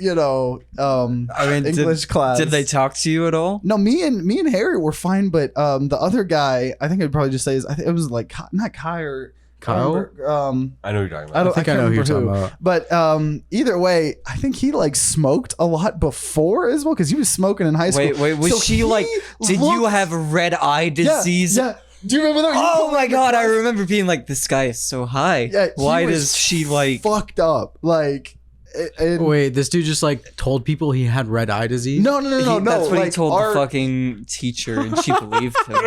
I mean, English class. Did they talk to you at all? No, me and Harry were fine, but the other guy, I think I'd probably just say is, I think it was like not Kai or Kyle? I know what you're talking I about. don't think I can't know who you're remember talking about. But either way, I think he like smoked a lot before as well because he was smoking in high school. Wait, was So she he like? Did you looked- have red eye Yeah, disease? Yeah. Do you remember that? You Oh told me my the god, I class- remember being like, this guy is so high. Yeah, he Why was does she like? fucked up? Like, and, Wait, this dude just like told people he had red eye disease? no. That's what he like, told our- the fucking teacher, and she believed him.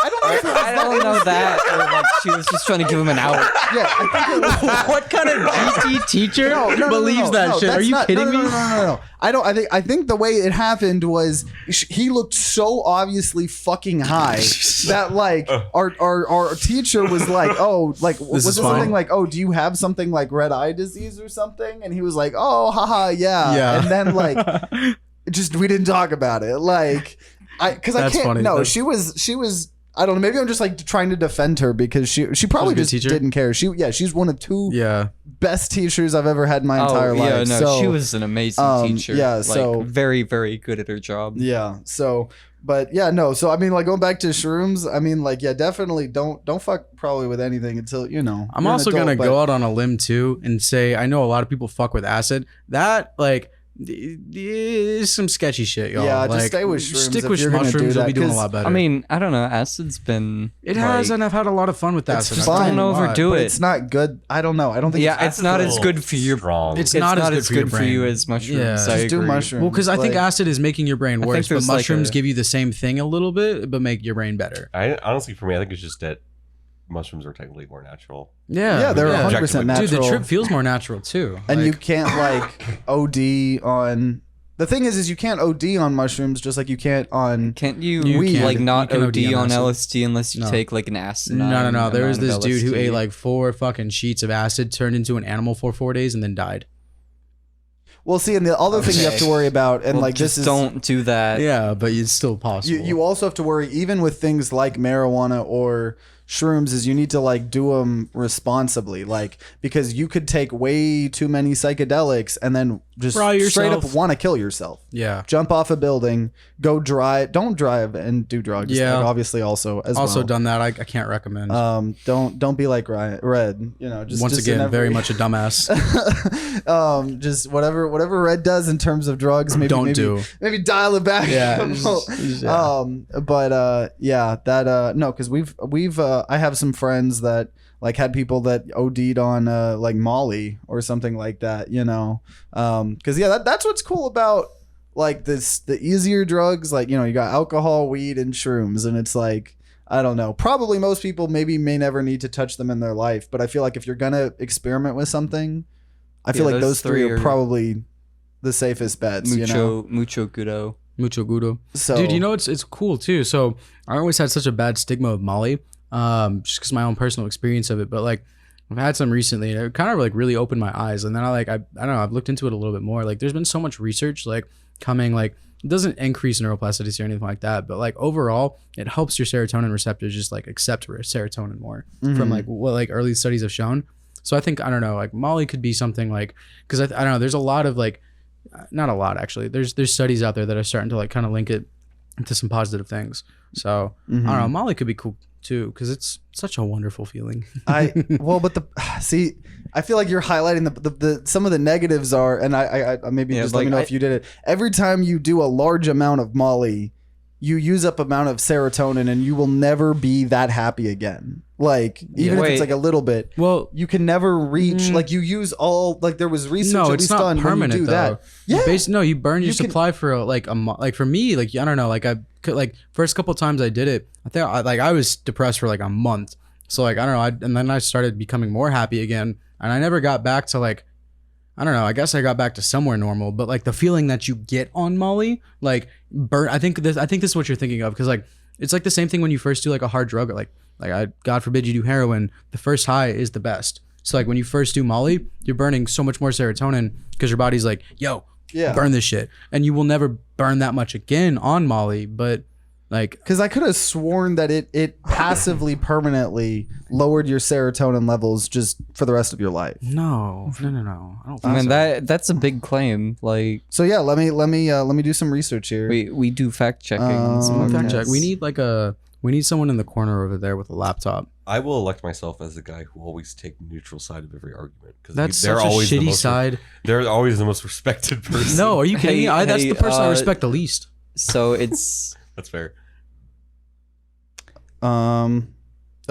I don't know. If it was I don't know that, or like she was just trying to give him an out. Yeah, I think it was. What kind of GT teacher No, believes that shit? Are that's you not- kidding me? No. I don't. I think the way it happened was he looked so obviously fucking high that like our teacher was like, oh, like was it is something fine. like, oh, do you have something like red eye disease or something? And he was like, oh, haha, yeah. Yeah. And then like, just we didn't talk about it. Like, I That's can't. funny. No, That's- she was. I don't know. Maybe I'm just like trying to defend her because she probably a good just teacher? didn't care. She's one of two Yeah. best teachers I've ever had in my entire life. yeah, no, so, she was an amazing teacher. yeah, like, so- very, very good at her job. Yeah. So, but yeah, no. So I mean, like going back to shrooms, I mean, like yeah, definitely don't fuck probably with anything until I'm you're an also adult, gonna but- go out on a limb too and say I know a lot of people fuck with acid. That like is some sketchy shit, y'all. Yeah, just Like, stay with shrooms Stick if with you're gonna do mushrooms, you'll that, be doing a 'cause- lot better. I mean, I don't know. Acid's been. it has, like- and I've had a lot of fun with It's acid. fine. Don't overdo But it. it's not good. I don't know. I don't think. Yeah, it's not as good for your. Strong. It's It's not not, as as good for your good for you brain. as mushrooms. Yeah. I Just do agree. mushrooms. Well, because I think Like, acid is making your brain think worse, but there's like mushrooms a- give you the same thing a little bit, but make your brain better. I honestly, for me, I think it's just that mushrooms are technically more natural. Yeah, they're 100% natural. Dude, the trip feels more natural too. and Like, you can't like OD on. The thing is you can't OD on mushrooms just like you can't on. Can't you, You can. like not You can OD OD on on acid. LSD unless you No. take like an acid? no. There was this dude who ate like 4 fucking sheets of acid, turned into an animal for 4 days, and then died. Well, see, and the other thing you have to worry about, and like just this is don't do that. Yeah, but it's still possible. you also have to worry even with things like marijuana or shrooms is you need to like do them responsibly, like because you could take way too many psychedelics and then just Fry straight up yourself. want to kill yourself. Yeah. Jump off a building, go drive. Don't drive and do drugs. Yeah. Like, obviously also as Also well. done that. I can't recommend. Don't be like Red. You know, just Once just again, in very much a dumbass. just whatever Red does in terms of drugs, maybe dial it back. Yeah. No, because we've I have some friends that like had people that OD'd on like Molly or something like that, you know. Because that's what's cool about like the easier drugs, like, you know, you got alcohol, weed, and shrooms, and it's like, I don't know, probably most people may never need to touch them in their life, but I feel like if you're gonna experiment with something, I feel like those three are probably the safest bets. Mucho gudo. Mucho gudo. So, dude, you know it's cool too. So I always had such a bad stigma of Molly, just because my own personal experience of it. But like I've had some recently, and it kind of like really opened my eyes. And then I don't know, I've looked into it a little bit more. Like there's been so much research like coming, like it doesn't increase neuroplasticity or anything like that, but like overall it helps your serotonin receptors just like accept serotonin more from like what like early studies have shown. So I think, I don't know, like Molly could be something like, because I don't know, there's a lot of like, not a lot actually, there's studies out there that are starting to like kind of link it to some positive things. So I don't know, Molly could be cool too, because it's such a wonderful feeling. I feel like you're highlighting the some of the negatives are, and I maybe just let me know if you did it. Every time you do a large amount of Molly, you use up amount of serotonin, and you will never be that happy again. Like even if it's like a little bit, well, you can never reach. Like you use all, like there was research. No, at it's least not done permanent when you do though. That. Yeah, you burn your supply for like a month. Like for me, like I don't know, like I could, like first couple times I did it, I think I was depressed for like a month. So like I don't know, and then I started becoming more happy again, and I never got back to like, I don't know, I guess I got back to somewhere normal, but like the feeling that you get on Molly, like I think this is what you're thinking of, because like it's like the same thing when you first do like a hard drug, or like God forbid you do heroin, the first high is the best. So like when you first do Molly, you're burning so much more serotonin because your body's like, yo, burn this shit, and you will never burn that much again on Molly. But like, because I could have sworn that it passively permanently lowered your serotonin levels just for the rest of your life. No. I don't think I mean, so. that's a big claim. Like, so yeah, let me do some research here. we do fact checking. Fact check. We need someone in the corner over there with a laptop. I will elect myself as the guy who always take the neutral side of every argument, because That's they're such a always the shitty most side. They're always the most respected person. No, are you kidding me? That's the person I respect the least. So it's That's fair. I'm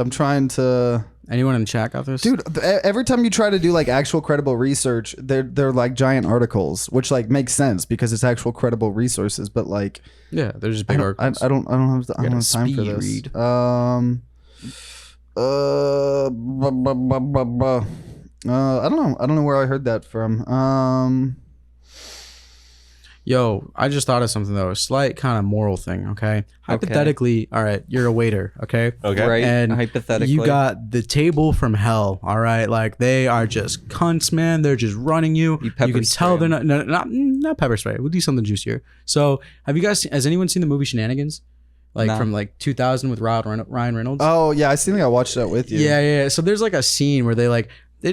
trying to. Anyone in chat got this? Dude, every time you try to do like actual credible research, they're like giant articles, which like makes sense because it's actual credible resources. But like, Yeah, they're just big articles. I don't have time for speed this. read. I don't know where I heard that from. Yo, I just thought of something though. A slight kind of moral thing, okay? Hypothetically, all right, you're a waiter, okay? Okay. right. And hypothetically, you got the table from hell, all right? Like they are just cunts, man. They're just running you. You pepper can tell spray they're not pepper spray. We'll do something juicier. So, has anyone seen the movie Shenanigans? Like Nah. from like 2000 with Ryan Reynolds? Oh yeah, I think I watched that with you. Yeah. So there's like a scene where they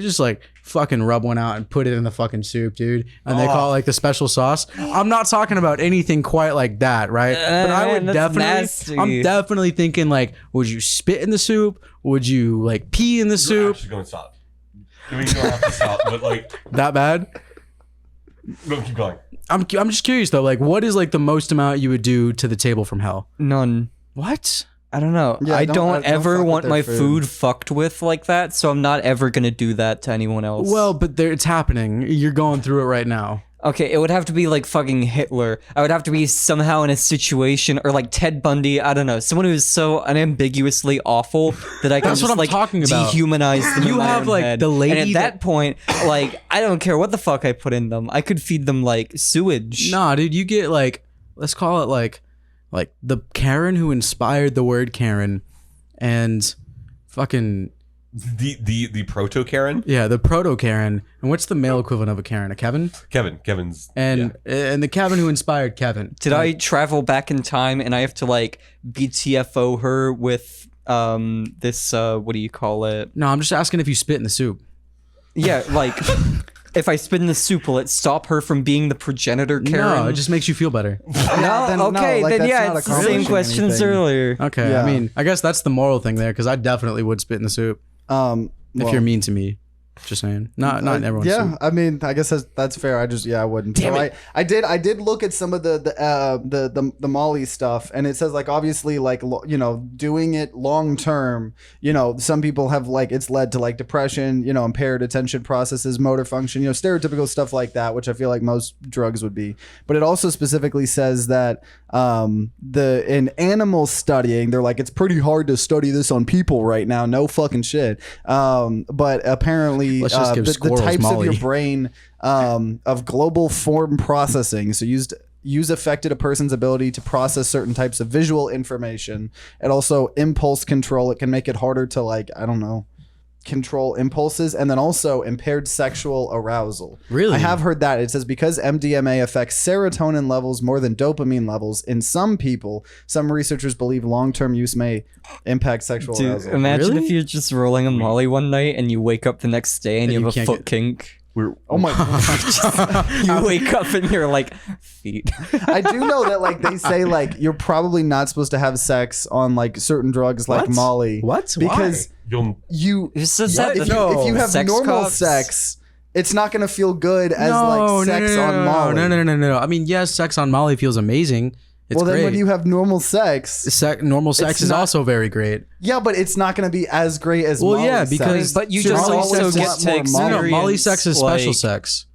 just like fucking rub one out and put it in the fucking soup, dude. And they call it like the special sauce. I'm not talking about anything quite like that, right? But I would that's nasty. I'm definitely thinking like, would you spit in the soup? Would you like pee in the You're soup? actually going to stop. I mean, you don't have to stop, but like, That bad? no, keep going. I'm just curious though, like what is like the most amount you would do to the table from hell? none. What? I don't know. Yeah, I don't don't fuck ever with want their my food. food fucked with like that, so I'm not ever gonna do that to anyone else. Well, but it's happening. You're going through it right now. okay, it would have to be like fucking Hitler. I would have to be somehow in a situation, or like Ted Bundy. I don't know, someone who is so unambiguously awful that I can That's just what I'm like talking about. dehumanize them. You in my have, own like, head. the lady and at that- that point, like I don't care what the fuck I put in them. I could feed them like sewage. Nah, dude, you get like, let's call it like the Karen who inspired the word Karen, and fucking The proto Karen, yeah, the proto Karen. And what's the male equivalent of a Karen? A Kevin? Kevin's, And the Kevin who inspired Kevin. Did I travel back in time and I have to like BTFO her with this what do you call it? No, I'm just asking if you spit in the soup. Yeah, like if I spit in the soup, will it stop her from being the progenitor, Karen? No, it just makes you feel better. No, then okay, like, then that's yeah, not it's the same accomplishing question as anything. earlier. Okay, Yeah. I mean, I guess that's the moral thing there because I definitely would spit in the soup if Well, you're mean to me. Just saying, not everyone's Yeah, soup. I mean, I guess that's fair. I wouldn't. Damn So it. I did look at some of the Molly stuff, and it says like obviously like doing it long term. Some people have like it's led to like depression. Impaired attention processes, motor function. Stereotypical stuff like that, which I feel like most drugs would be. But it also specifically says that in animal studying, they're like it's pretty hard to study this on people right now. No fucking shit. But apparently. Let's just give The squirrels types Molly. of your brain of global form processing. So use affected a person's ability to process certain types of visual information, and also impulse control. It can make it harder to like control impulses, and then also impaired sexual arousal. Really? I have heard that. It says because MDMA affects serotonin levels more than dopamine levels in some people, some researchers believe long-term use may impact sexual Dude, arousal. imagine Really? if you're just rolling a molly one night and you wake up the next day and And you you have a can't foot get- kink. Oh my god. You wake up and you're like, feet. I do know that like they say like you're probably not supposed to have sex on like certain drugs like What? Molly. What? Because You'll you Who says What? that? if you have Sex normal cops? sex, it's not gonna feel good as like sex on Molly. No. I mean, yes, sex on Molly feels amazing. It's Well, then great. when you have normal sex, Normal sex It's is not- also very great. yeah, but it's not gonna be as great as Well, Molly yeah, sex. because- But you So just Molly also sex get is to more experience. Molly. Molly sex is special like- sex.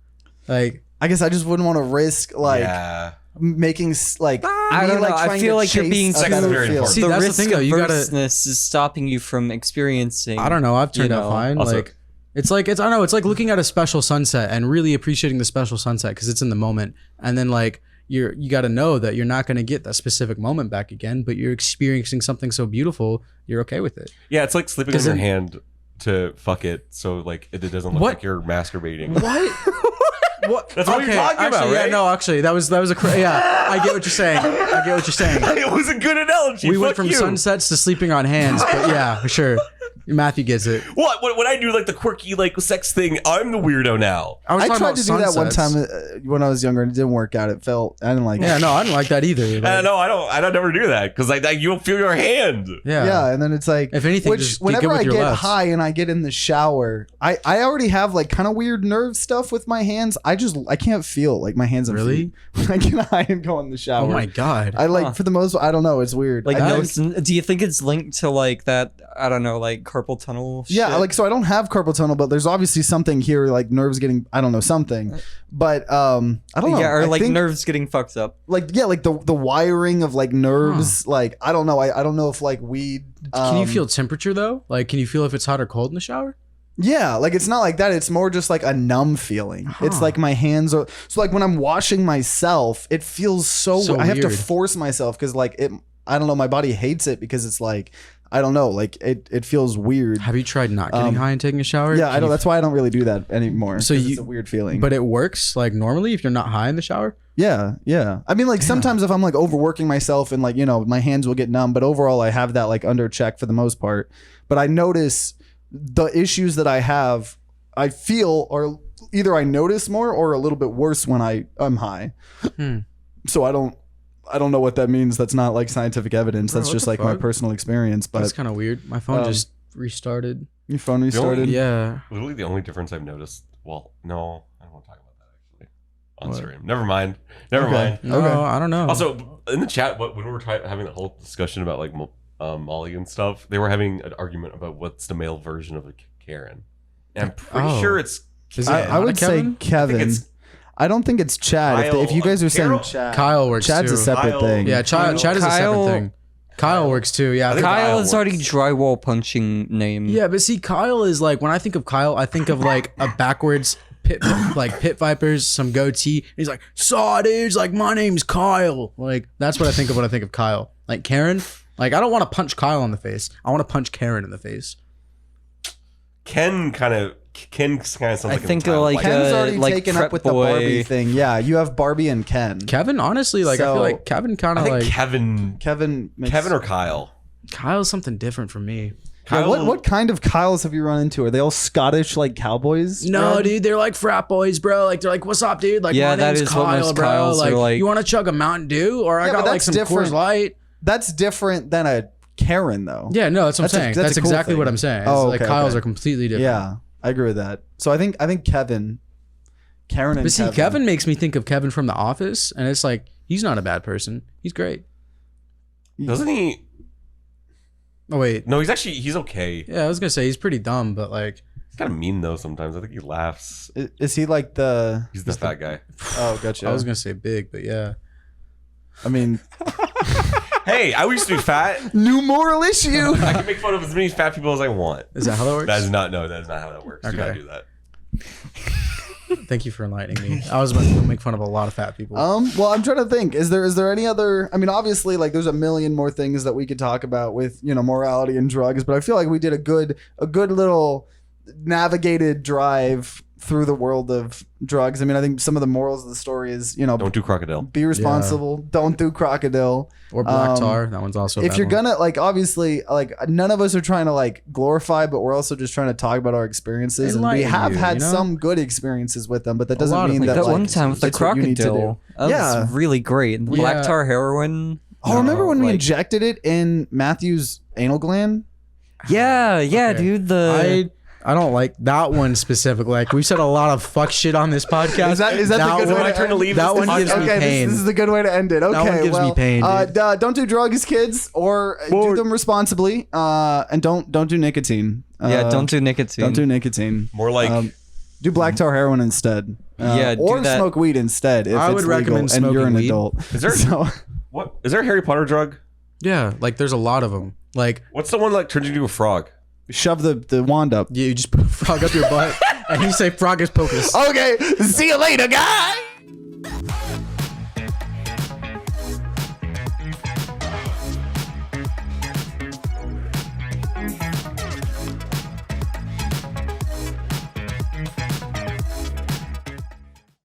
Like, I guess I just wouldn't want to risk like yeah. making like I me, don't know. I trying feel to like you're chase being a Sex is better very feeling. important. See, the that's the risk thing, though. You gotta- averseness is stopping you from experiencing. I don't know. I've turned out fine. Also- Like, it's like I don't know. It's like looking at a special sunset and really appreciating the special sunset because it's in the moment. And then like you got to know that you're not going to get that specific moment back again, but you're experiencing something so beautiful. You're okay with it. Yeah, it's like slipping on 'Cause your then- hand to fuck it, so like it doesn't look What? like you're masturbating. What? What? That's what you're talking about, actually, right? Yeah, no, actually, that was yeah. I get what you're saying. It was a good analogy. We Fuck went from you. sunsets to sleeping on hands, but yeah, for sure. Matthew gets it. What? When I do like the quirky like sex thing, I'm the weirdo now. I was I talking tried about to do that one sunsets. time when I was younger and it didn't work out. I didn't like Yeah, it. no, I don't like that either. Like, No, I don't never do that because like you don't feel your hand. Yeah, and then it's like, If anything, which just get whenever good with I your get lefts. high and I get in the shower, I already have like kind of weird nerve stuff with my hands. I can't feel like my hands and Really? feet when I get high and go in the shower. Oh my god. I like Huh. for the most. I don't know. It's weird. Like, I no, think- do you think it's linked to like that? I don't know, like carpal tunnel. yeah, shit? like so I don't have carpal tunnel, but there's obviously something here, like nerves getting. I don't know something, but I don't know. Yeah, or I like think, nerves getting fucked up. like like the wiring of like nerves. Like I don't know. I don't know if like weed. Can you feel temperature though? Like, can you feel if it's hot or cold in the shower? Yeah, like it's not like that. It's more just like a numb feeling. It's like my hands are so like when I'm washing myself, it feels so. I have to weird. force myself because like it. I don't know. My body hates it because it's like I don't know. Like it feels weird. Have you tried not getting high and taking a shower? Yeah, I Can know. you- That's why I don't really do that anymore. So 'cause you- it's a weird feeling. But it works like normally if you're not high in the shower. yeah, yeah. I mean, like sometimes if I'm like overworking myself and like my hands will get numb. But overall, I have that like under check for the most part. But I notice the issues that I have. I feel or either I notice more or a little bit worse when I'm high. So I don't know what that means. That's not like scientific evidence. Bro, That's what just the like my fuck? personal experience. But That's kind of weird. My phone um, just restarted. your phone restarted. Yeah. Literally the only difference I've noticed. Well, no, I don't want to talk about that actually on What? stream. Never mind. Never mind. No, Okay. I don't know. Also, in the chat, when we were having that whole discussion about like Molly and stuff, they were having an argument about what's the male version of a Karen. And I'm pretty Oh. sure it's. Is it I not a would say Kevin? Kevin. it's I don't think it's Chad. Kyle, If you guys are saying Carol- Chad, Kyle works Chad's too. a separate Kyle- thing. Yeah, Chad is a separate Kyle- thing. Kyle works too. Yeah. I think Kyle Kyle is already works. drywall punching name. Yeah, but see, Kyle is like when I think of Kyle, I think of like a backwards pit vipers, some goatee. He's like, "Saw dudes, like my name's Kyle." Like that's what I think of when I think of Kyle. Like Karen, like I don't want to punch Kyle in the face. I want to punch Karen in the face. Ken kind of sounds I like think a child like Ken's already like taken prep up with the boy. Barbie thing. Yeah, you have Barbie and Ken. Kevin, honestly, like I So- feel like Kevin kind I of think like Kevin Kevin. Makes, or Kyle. Kyle's something different from me. Yeah, what kind of Kyles have you run into? Are they all Scottish like cowboys? No, Red? dude, they're like frat boys, bro. Like they're like, "What's up, dude?" Like, Yeah, my that name's is what Kyle, most bro. Kyles are like. You want to chug a Mountain Dew, or I Yeah, got but like that's some different. Coors Light. That's different than a Karen, though. Yeah, no, that's what I'm That's a- saying. that's a That's cool exactly thing. what I'm saying. It's Oh, like okay, Kyles okay. are completely different. Yeah, I agree with that. So I think Karen and But see, Kevin makes me think of Kevin from The Office, and it's like he's not a bad person. He's great. Doesn't he? Oh wait, No, he's okay. yeah, I was gonna say he's pretty dumb, but like, He's kind of mean though sometimes. I think he laughs. Is he like the? He's the fat guy. Oh, gotcha. I was gonna say big, but yeah. I mean, Hey, I used to be fat. new moral issue. I can make fun of as many fat people as I want. Is that how that works? That is not how that works. Do not Okay. do that. Thank you for enlightening me. I was about to make fun of a lot of fat people. Well, I'm trying to think. Is there any other? I mean, obviously, like there's a million more things that we could talk about with morality and drugs, but I feel like we did a good little navigated drive through the world of drugs. I mean, I think some of the morals of the story is Don't do crocodile. be responsible, don't do crocodile. Or black tar. That one's also. A If bad you're one. gonna obviously none of us are trying to glorify, but we're also just trying to talk about our experiences, and we Enlighten have you, had you know? some good experiences with them, but that A doesn't lot of mean things. that That one time with the it's what you need to do. crocodile. That Yeah. was really great. The black Yeah. tar heroin. Oh, remember when we like- injected it in Matthew's anal gland? Yeah, yeah, Okay. dude. I don't like that one specifically. Like we've said a lot of fuck shit on this podcast. Is that the good one, way my to turn to end- leave that this one gives me Okay, pain. this is the good way to end it. Okay, one gives me well, pain, dude. don't do drugs, kids, or do them responsibly. And don't do nicotine. yeah, don't do nicotine. Don't do nicotine. More like Do black tar heroin instead. Yeah, do or that. smoke weed instead. If I it's would legal recommend and you're smoking an weed. adult. Is there- So, what is there a Harry Potter drug? Yeah, like there's a lot of them. Like What's the one that turns you into a frog? shove the wand up. you just put a frog up your butt and you say frog is pocus. Okay, see you later, guys.